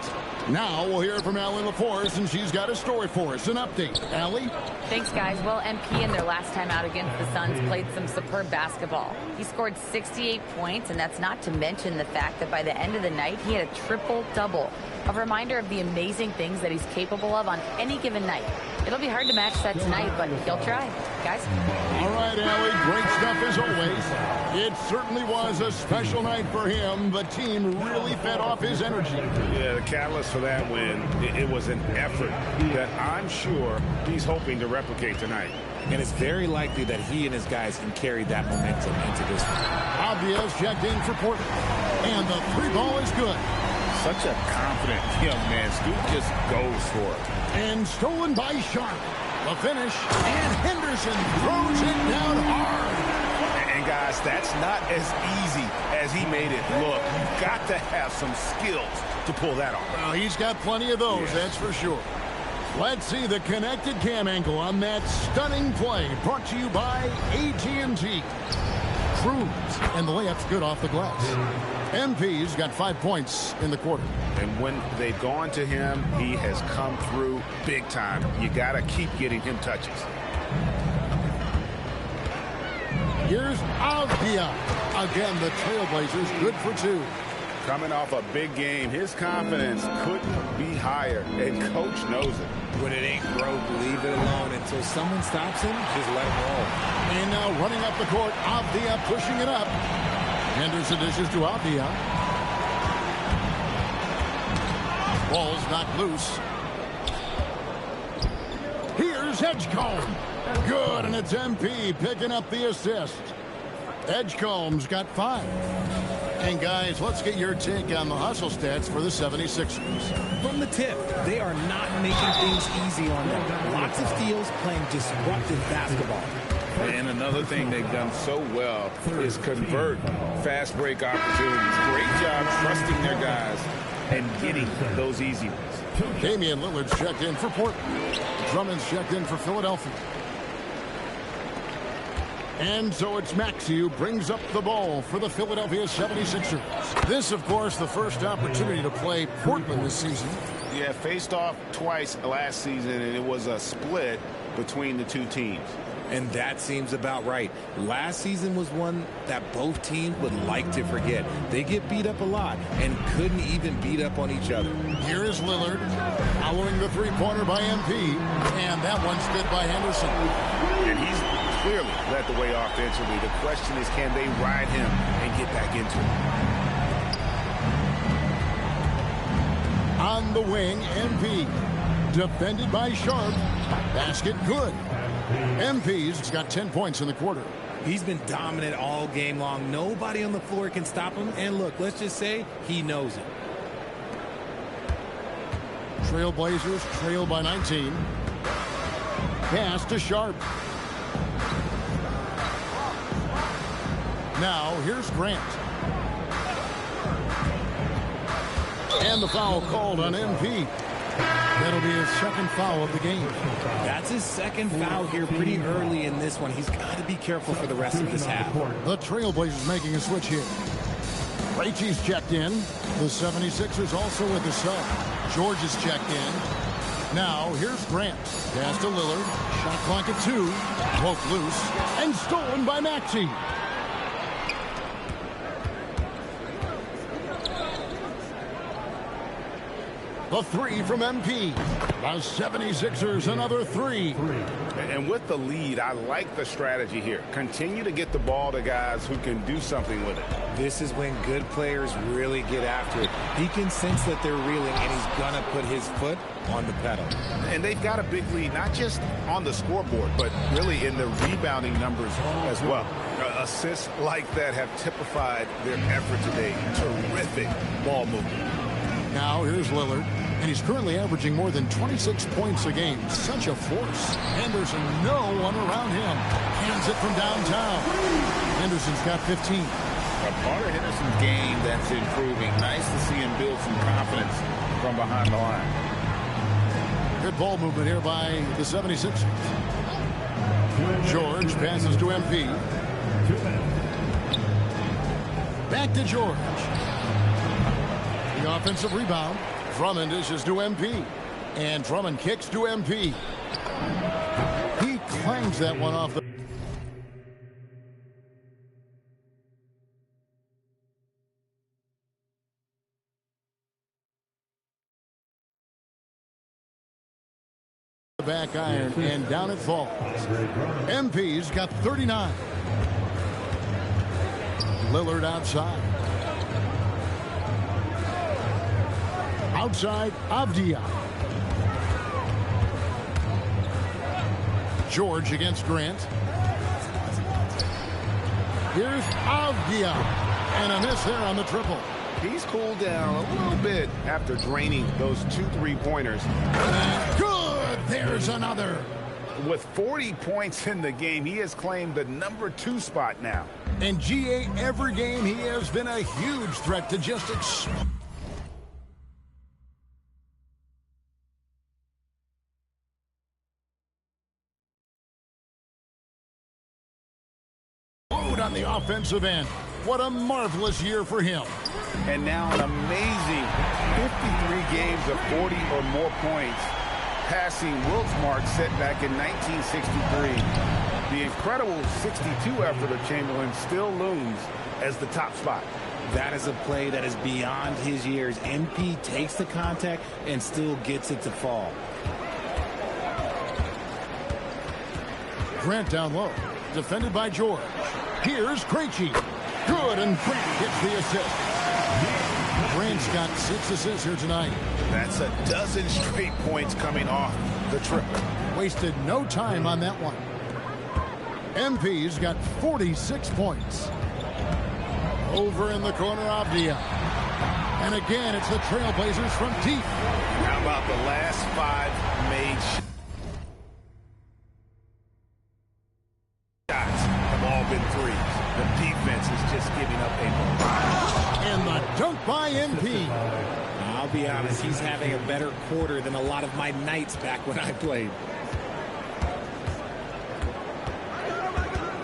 Now we'll hear from Allie LaForce, and she's got a story for us. An update. Allie? Thanks, guys. Well, MP in their last time out against the Suns played some superb basketball. He scored 68 points, and that's not to mention the fact that by the end of the night, he had a triple-double. A reminder of the amazing things that he's capable of on any given night. It'll be hard to match that tonight, but he'll try. Guys? All right, Allie. Great stuff as always. It certainly was a special night for him. The team really fed off his energy. Yeah, the catalyst for that win, it was an effort that I'm sure he's hoping to replicate tonight. And it's very likely that he and his guys can carry that momentum into this one. Obvious checked in for Portland. And the 3 ball is good. Such a confident young man. Scoot just goes for it. And stolen by Sharp. The finish. And Henderson throws it down hard. And guys, that's not as easy as he made it look. You've got to have some skills to pull that off. Well, he's got plenty of those, that's for sure. Let's see the connected cam angle on that stunning play. Brought to you by AT&T. Cruz. And the layup's good off the glass. MP's got 5 points in the quarter. And when they've gone to him, he has come through big time. You got to keep getting him touches. Here's Avdia. Again, the Trailblazers good for 2. Coming off a big game, his confidence couldn't be higher, and Coach knows it. When it ain't broke, leave it alone. Until someone stops him, just let him roll. And now running up the court, Avdia pushing it up. Henderson dishes to Avdia. Ball's knocked loose. Here's Edgecombe. Good, and it's MP picking up the assist. Edgecombe's got 5. And guys, let's get your take on the hustle stats for the 76ers. From the tip, they are not making things easy on them. Lots of steals, playing disruptive basketball. And another thing they've done so well is convert fast break opportunities. Great job trusting their guys and getting those easy ones. Damian Lillard's checked in for Portland. Drummond's checked in for Philadelphia. And so it's Maxey who brings up the ball for the Philadelphia 76ers. This, of course, the first opportunity to play Portland this season. Yeah, faced off twice last season, and it was a split between the two teams. And that seems about right. Last season was one that both teams would like to forget. They get beat up a lot and couldn't even beat up on each other. Here is Lillard following the three-pointer by MP, and that one's good by Henderson. And he's clearly led the way offensively. The question is, can they ride him and get back into it? On the wing, MP. Defended by Sharp. Basket good. MP's got 10 points in the quarter. He's been dominant all game long. Nobody on the floor can stop him. And look, let's just say he knows it. Trailblazers trail by 19. Pass to Sharp. Now, here's Grant. And the foul called on MP. That'll be his second foul of the game. That's his second foul here pretty early in this one. He's got to be careful for the rest of this half. The Trailblazers making a switch here. Krejci's checked in. The 76ers also with the sub. George is checked in. Now, here's Grant. Pass to Lillard. Shot clock at 2. Broke loose. And stolen by Maxey. The three from MP. The 76ers another 3. And with the lead, I like the strategy here. Continue to get the ball to guys who can do something with it. This is when good players really get after it. He can sense that they're reeling, and he's going to put his foot on the pedal. And they've got a big lead, not just on the scoreboard, but really in the rebounding numbers as well. Assists like that have typified their effort today. Terrific ball movement. Now here's Lillard, and he's currently averaging more than 26 points a game. Such a force. Henderson, no one around him. Hands it from downtown. Henderson's got 15. A part of Henderson's game that's improving. Nice to see him build some confidence from behind the line. Good ball movement here by the 76ers. George passes to MP. Back to George. The offensive rebound. Drummond dishes to MP. And Drummond kicks to MP. He clangs that one off the back iron, and down it falls. MP's got 39. Lillard outside. Outside, Avdia. George against Grant. Here's Avdia. And a miss there on the triple. He's cooled down a little bit after draining those 2 3-pointers. Good! There's another. With 40 points in the game, he has claimed the number 2 spot now. And GA, every game he has been a huge threat to just explode on the offensive end. What a marvelous year for him. And now an amazing 53 games of 40 or more points, passing Wilt's mark set back in 1963. The incredible 62 effort of Chamberlain still looms as the top spot. That is a play that is beyond his years. MP takes the contact and still gets it to fall. Grant down low. Defended by George. Here's Krejci. Good, and Grant gets the assist. Grant's got 6 assists here tonight. That's a dozen straight points coming off the trip. Wasted no time on that one. MP's got 46 points. Over in the corner, Avdia. And again, it's the Trailblazers from deep. How about the last 5 made shots have all been threes. The defense is just giving up a barrage. And the dunk by MP. I'll be honest, he's having a better quarter than a lot of my nights back when I played.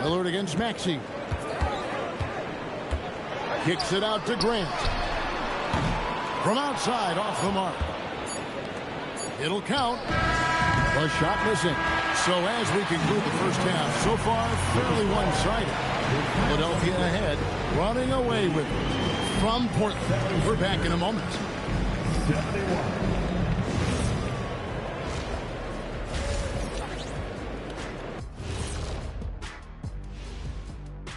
Lillard against Maxey. Kicks it out to Grant. From outside, off the mark. It'll count. A shot missing. So as we conclude the first half, so far fairly one-sided. Philadelphia ahead, running away with it. From Portland, we're back in a moment.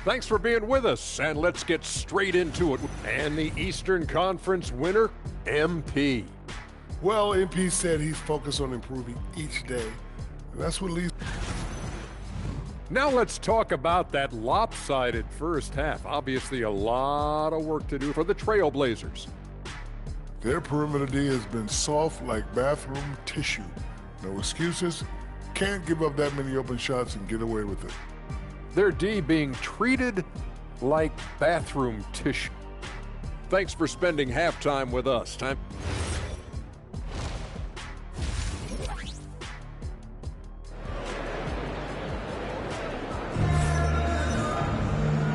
Thanks for being with us, and let's get straight into it. And the Eastern Conference winner, MP. Well, MP said he's focused on improving each day. And that's what leads. Now let's talk about that lopsided first half. Obviously, a lot of work to do for the Trailblazers. Their perimeter D has been soft like bathroom tissue. No excuses. Can't give up that many open shots and get away with it. Their D being treated like bathroom tissue. Thanks for spending halftime with us. Time.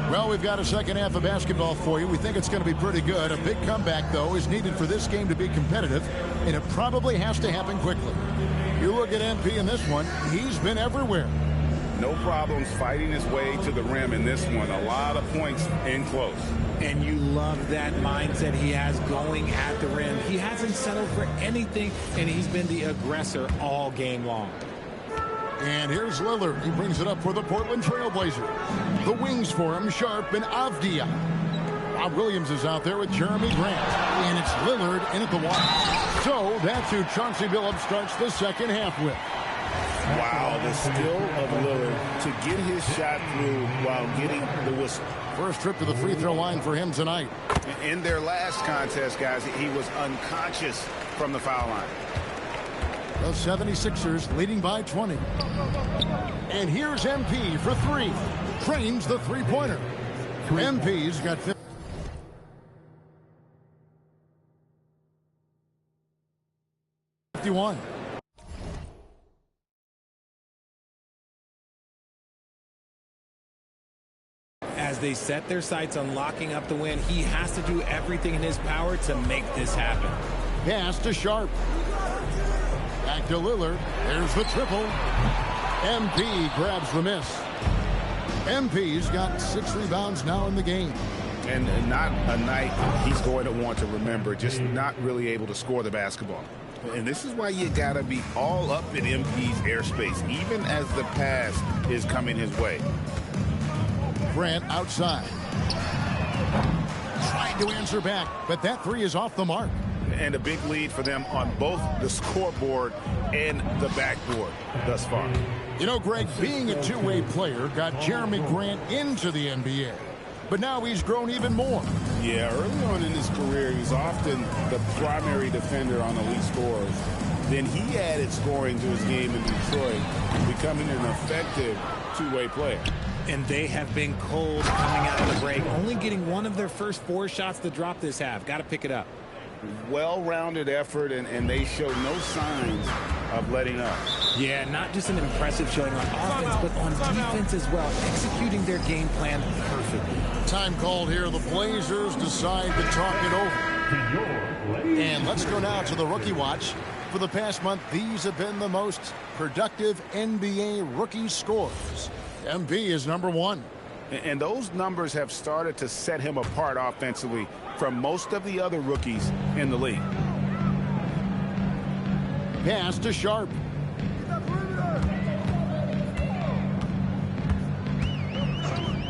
Well, we've got a second half of basketball for you. We think it's going to be pretty good. A big comeback, though, is needed for this game to be competitive, and it probably has to happen quickly. You look at MP in this one, he's been everywhere. No problems fighting his way to the rim in this one. A lot of points in close. And you love that mindset he has going at the rim. He hasn't settled for anything, and he's been the aggressor all game long. And here's Lillard. He brings it up for the Portland Trailblazers. The wings for him, Sharp and Avdia. Rob Williams is out there with Jeremy Grant. And it's Lillard in at the wall. So that's who Chauncey Billups starts the second half with. Wow, the skill of Lillard to get his shot through while getting the whistle. First trip to the free throw line for him tonight. In their last contest, guys, he was unconscious from the foul line. The 76ers leading by 20. And here's MP for 3. Trains the three-pointer. MP's got 51. As they set their sights on locking up the win, he has to do everything in his power to make this happen. Pass to Sharp. Back to Lillard. There's the triple. MP grabs the miss. MP's got 6 rebounds now in the game. And not a night he's going to want to remember, just not really able to score the basketball. And this is why you got to be all up in MP's airspace, even as the pass is coming his way. Grant outside. Trying to answer back, but that 3 is off the mark. And a big lead for them on both the scoreboard and the backboard thus far. You know, Greg, being a two-way player got Jeremy Grant into the NBA. But now he's grown even more. Yeah, early on in his career, he was often the primary defender on elite scorers. Then he added scoring to his game in Detroit, becoming an effective two-way player. And they have been cold coming out of the break, only getting one of their first 4 shots to drop this half. Got to pick it up. Well-rounded effort, and they showed no signs of letting up. Yeah, not just an impressive showing on offense, but on defense as well, executing their game plan perfectly. Time called here. The Blazers decide to talk it over. And let's go now to the rookie watch. For the past month, these have been the most productive NBA rookie scores. MB is number 1. And those numbers have started to set him apart offensively from most of the other rookies in the league. Pass to Sharp.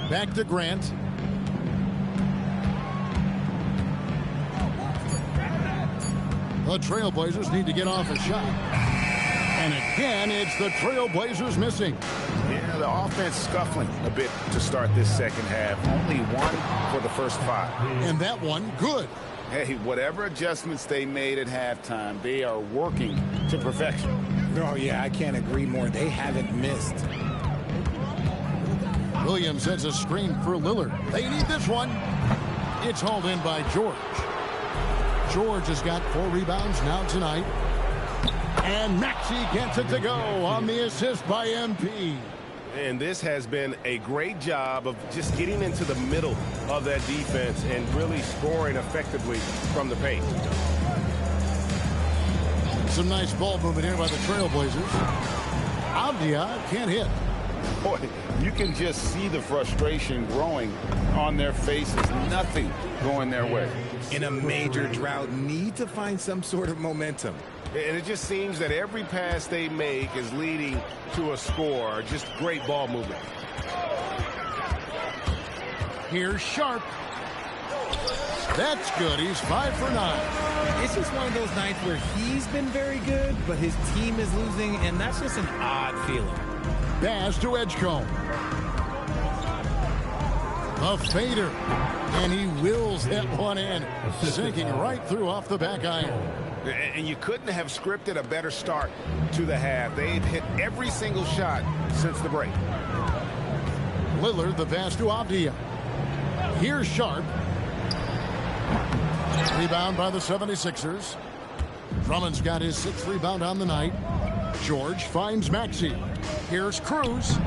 Back to Grant. The Trailblazers need to get off a shot. And again, it's the Trailblazers missing. Yeah, the offense scuffling a bit to start this second half. Only 1 for the first 5. And that one, good. Hey, whatever adjustments they made at halftime, they are working to perfection. Oh, yeah, I can't agree more. They haven't missed. Williams sets a screen for Lillard. They need this one. It's hauled in by George. George has got 4 rebounds now tonight. And Maxey gets it to go on the assist by MP. And this has been a great job of just getting into the middle of that defense and really scoring effectively from the paint. Some nice ball movement here by the Trailblazers. Avdia can't hit. Boy, you can just see the frustration growing on their faces. Nothing going their way. In a major drought, need to find some sort of momentum. And it just seems that every pass they make is leading to a score. Just great ball movement. Here's Sharp. That's good. He's 5 for 9. It's just one of those nights where he's been very good, but his team is losing, and that's just an odd feeling. Pass to Edgecombe. A fader. And he wills that one in, sinking right through off the back iron. And you couldn't have scripted a better start to the half. They've hit every single shot since the break. Lillard, the pass to Avdia. Here's Sharp. Rebound by the 76ers. Drummond's got his 6th rebound on the night. George finds Maxey. Here's Cruz.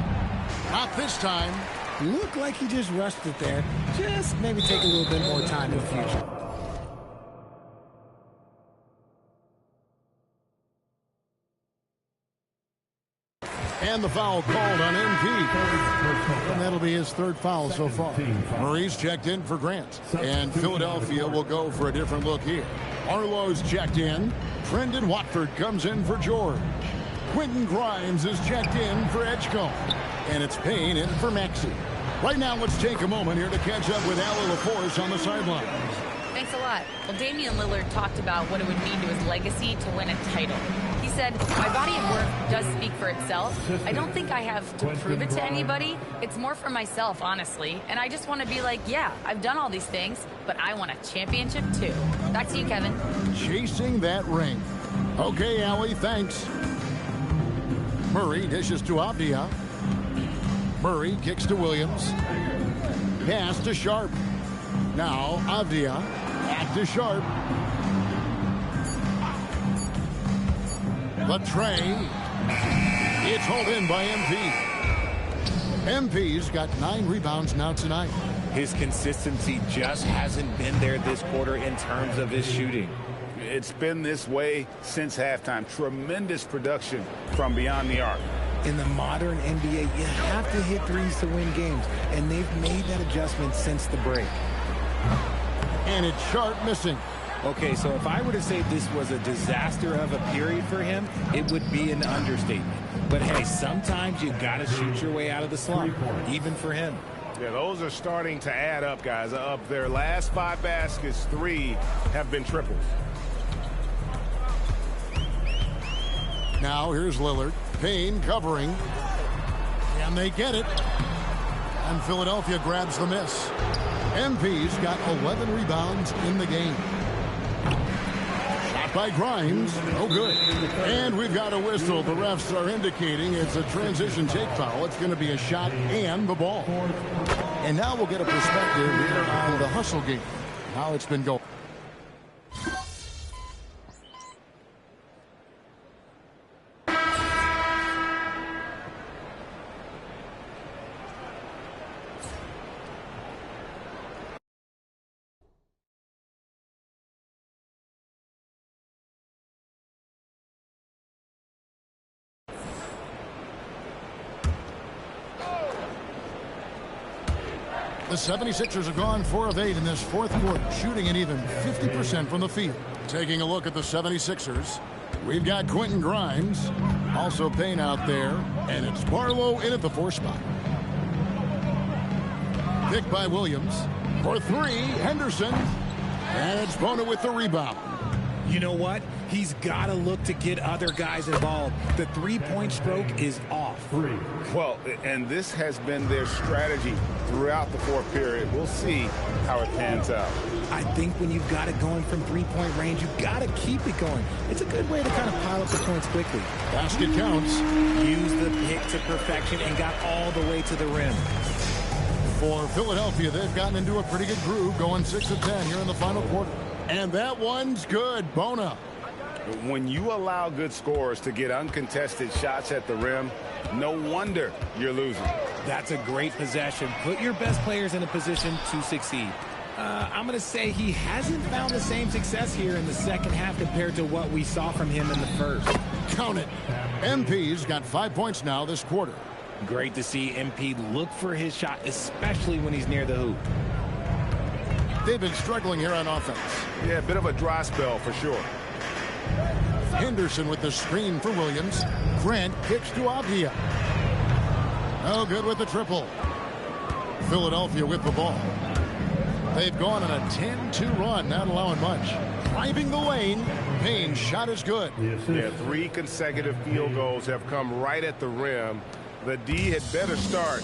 Not this time. Looked like he just rushed it there. Just maybe take a little bit more time in the future. And the foul called on MP. And that'll be his 3rd foul so far. Murray's checked in for Grant. And Philadelphia will go for a different look here. Arlo's checked in. Brendan Watford comes in for George. Quentin Grimes is checked in for Edgecombe. And it's Payne in for Maxey. Right now, let's take a moment here to catch up with Allie LaForce on the sideline. Thanks a lot. Well, Damian Lillard talked about what it would mean to his legacy to win a title. He said, my body of work does speak for itself. I don't think I have to prove it to anybody. It's more for myself, honestly. And I just want to be like, yeah, I've done all these things, but I want a championship too. Back to you, Kevin. Chasing that ring. Okay, Allie, thanks. Murray dishes to Avdia. Murray kicks to Williams. Pass to Sharp. Now Avdia. Back to Sharp. The tray. It's hauled in by MP. MP's got 9 rebounds now tonight. His consistency just hasn't been there this quarter in terms of his shooting. It's been this way since halftime. Tremendous production from beyond the arc. In the modern NBA, you have to hit threes to win games, and they've made that adjustment since the break. And it's Sharp missing. Okay, so if I were to say this was a disaster of a period for him, it would be an understatement. But hey, sometimes you got to shoot your way out of the slump, even for him. Yeah, those are starting to add up, guys. Of their last 5 baskets, 3 have been triples. Now here's Lillard. Payne covering. And they get it. And Philadelphia grabs the miss. MP's got 11 rebounds in the game. Shot by Grimes. No good. And we've got a whistle. The refs are indicating it's a transition take foul. It's going to be a shot and the ball. And now we'll get a perspective here on the hustle game. How it's been going. The 76ers have gone 4 of 8 in this fourth quarter, shooting an even 50% from the field. Taking a look at the 76ers, we've got Quentin Grimes, also Payne out there, and it's Barlow in at the 4 spot. Picked by Williams. For 3, Henderson. And it's Bona with the rebound. You know what? He's got to look to get other guys involved. The three-point stroke is off. Well, and this has been their strategy throughout the fourth period. We'll see how it pans out. I think when you've got it going from three-point range, you've got to keep it going. It's a good way to kind of pile up the points quickly. Basket counts. Use the pick to perfection and got all the way to the rim. For Philadelphia, they've gotten into a pretty good groove, going 6 of 10 here in the final quarter. And that one's good. Bona. When you allow good scorers to get uncontested shots at the rim, no wonder you're losing. That's a great possession. Put your best players in a position to succeed. I'm going to say he hasn't found the same success here in the second half compared to what we saw from him in the first. Count it. MP's got 5 points now this quarter. Great to see MP look for his shot, especially when he's near the hoop. They've been struggling here on offense. Yeah, a bit of a dry spell for sure. Henderson with the screen for Williams. Grant kicks to Avdia. No good with the triple. Philadelphia with the ball. They've gone on a 10-2 run, not allowing much. Driving the lane. Payne's shot is good. Yeah, 3 consecutive field goals have come right at the rim. The D had better start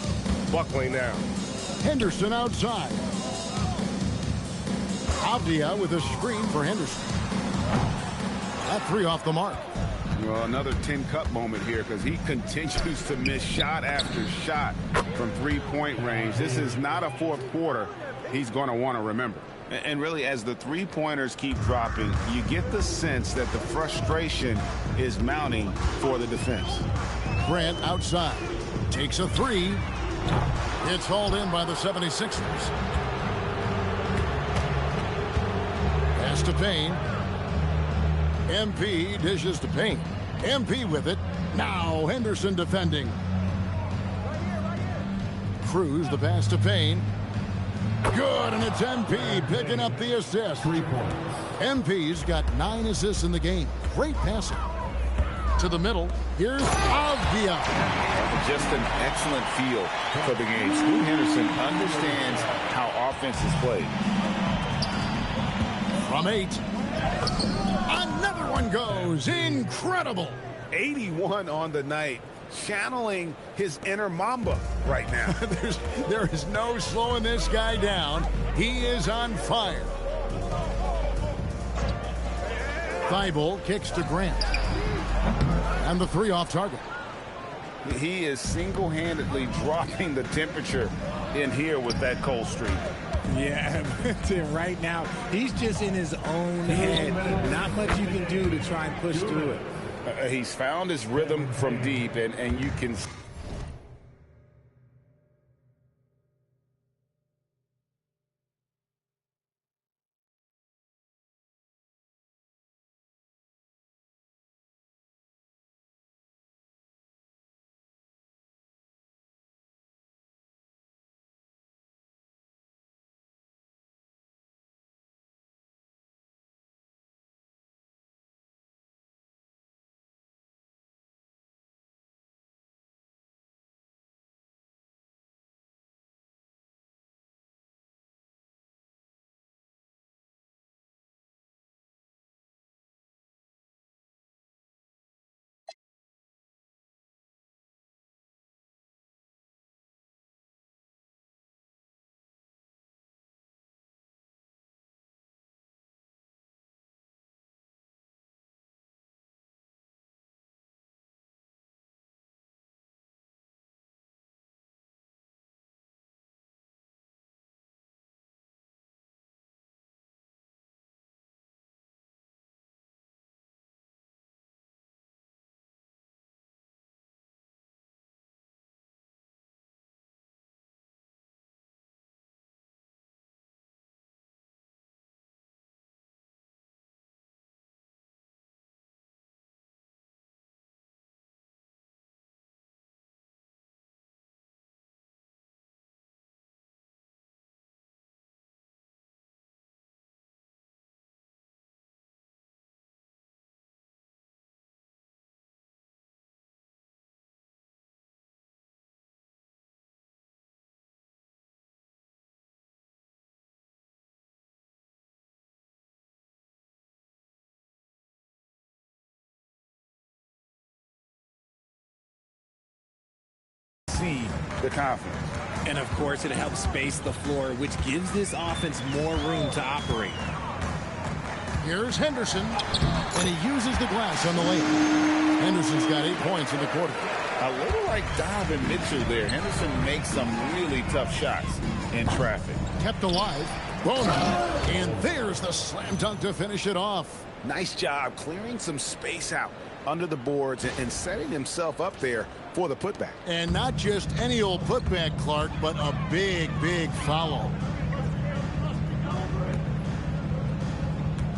buckling now. Henderson outside. Avdia with a screen for Henderson. That 3 off the mark. Well, another 10-cut moment here because he continues to miss shot after shot from three-point range. This is not a fourth quarter he's going to want to remember. And really, as the three-pointers keep dropping, you get the sense that the frustration is mounting for the defense. Grant outside. Takes a 3. It's hauled in by the 76ers. Pass to Payne. MP dishes to Payne. MP with it. Now Henderson defending. Cruz the pass to Payne. Good, and it's MP picking up the assist. 3 points. MP's got 9 assists in the game. Great passing. To the middle. Here's Avdia. Just an excellent feel for the game. Scoot Henderson understands how offense is played. From 8. Another one goes. Incredible. 81 on the night. Channeling his inner Mamba right now. There is no slowing this guy down. He is on fire. Thibault kicks to Grant. And the 3 off target. He is single-handedly dropping the temperature in here with that cold streak. Yeah, right now, he's just in his own head. Not much you can do to try and push through it. He's found his rhythm from deep, and you can see the confidence. And, of course, it helps space the floor, which gives this offense more room to operate. Here's Henderson, and he uses the glass on the layup. Henderson's got 8 points in the quarter. A little like Donovan Mitchell there. Henderson makes some really tough shots in traffic. Kept alive. Bona. And there's the slam dunk to finish it off. Nice job clearing some space out under the boards and setting himself up there for the putback. And not just any old putback, Clark, but a big, big foul.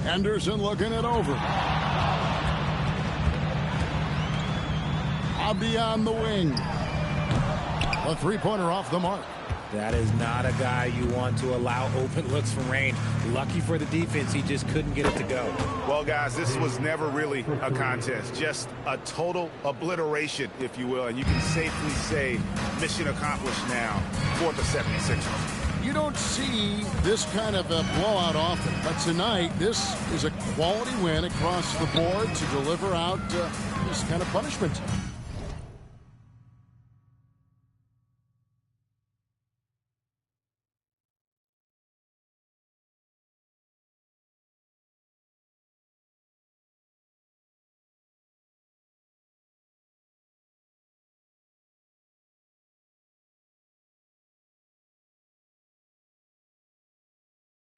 Henderson looking it over. Abdi on the wing. A three-pointer off the mark. That is not a guy you want to allow open looks from range. Lucky for the defense, he just couldn't get it to go. Well, guys, this was never really a contest. Just a total obliteration, if you will. And you can safely say mission accomplished now for the 76ers. You don't see this kind of a blowout often, but tonight this is a quality win across the board to deliver out this kind of punishment.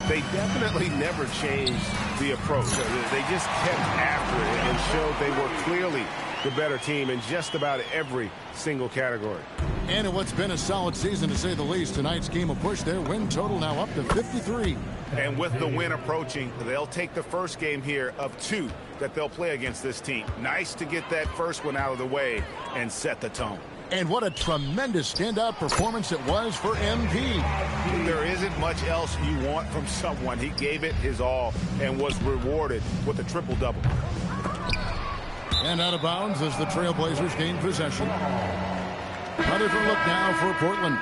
They definitely never changed the approach. They just kept after it and showed they were clearly the better team in just about every single category. And in what's been a solid season, to say the least, tonight's game will push their win total now up to 53. And with the win approaching, they'll take the first game here of 2 that they'll play against this team. Nice to get that first one out of the way and set the tone. And what a tremendous standout performance it was for MP. There isn't much else you want from someone. He gave it his all and was rewarded with a triple-double. And out of bounds as the Trailblazers gain possession. A different look now for Portland.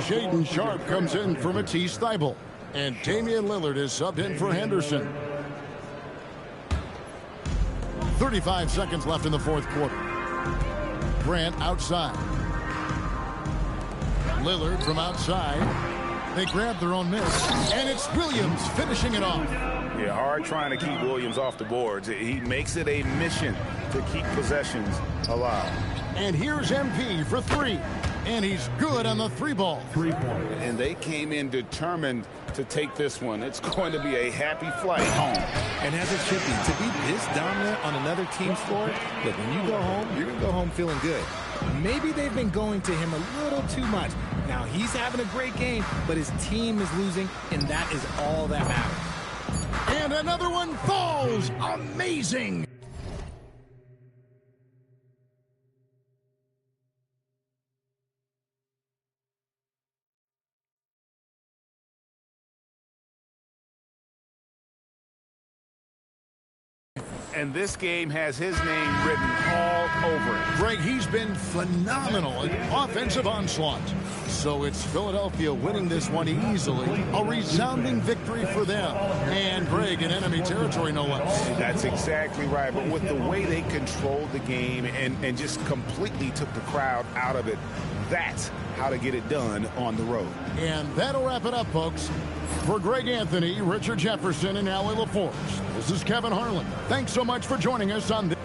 Shaedon Sharpe comes in for Matisse Thybulle. And Damian Lillard is subbed in for Henderson. 35 seconds left in the fourth quarter. Grant outside. Lillard from outside. They grab their own miss. And it's Williams finishing it off. Yeah, hard trying to keep Williams off the boards. He makes it a mission to keep possessions alive. And here's MP for 3. And he's good on the 3-ball. 3-point. And they came in determined to take this one. It's going to be a happy flight home. And as it should be, to be this dominant on another team's floor, look, when you go home, you're going to go home feeling good. Maybe they've been going to him a little too much. Now, he's having a great game, but his team is losing, and that is all that matters. And another one falls. Amazing. And this game has his name written all over it. Greg, he's been phenomenal in offensive onslaught. So it's Philadelphia winning this one easily. A resounding victory for them. And Greg in enemy territory, no less. That's exactly right. But with the way they controlled the game and just completely took the crowd out of it, that's how to get it done on the road. And that'll wrap it up, folks. For Greg Anthony, Richard Jefferson, and Allie LaForce, this is Kevin Harlan. Thanks so much for joining us on this.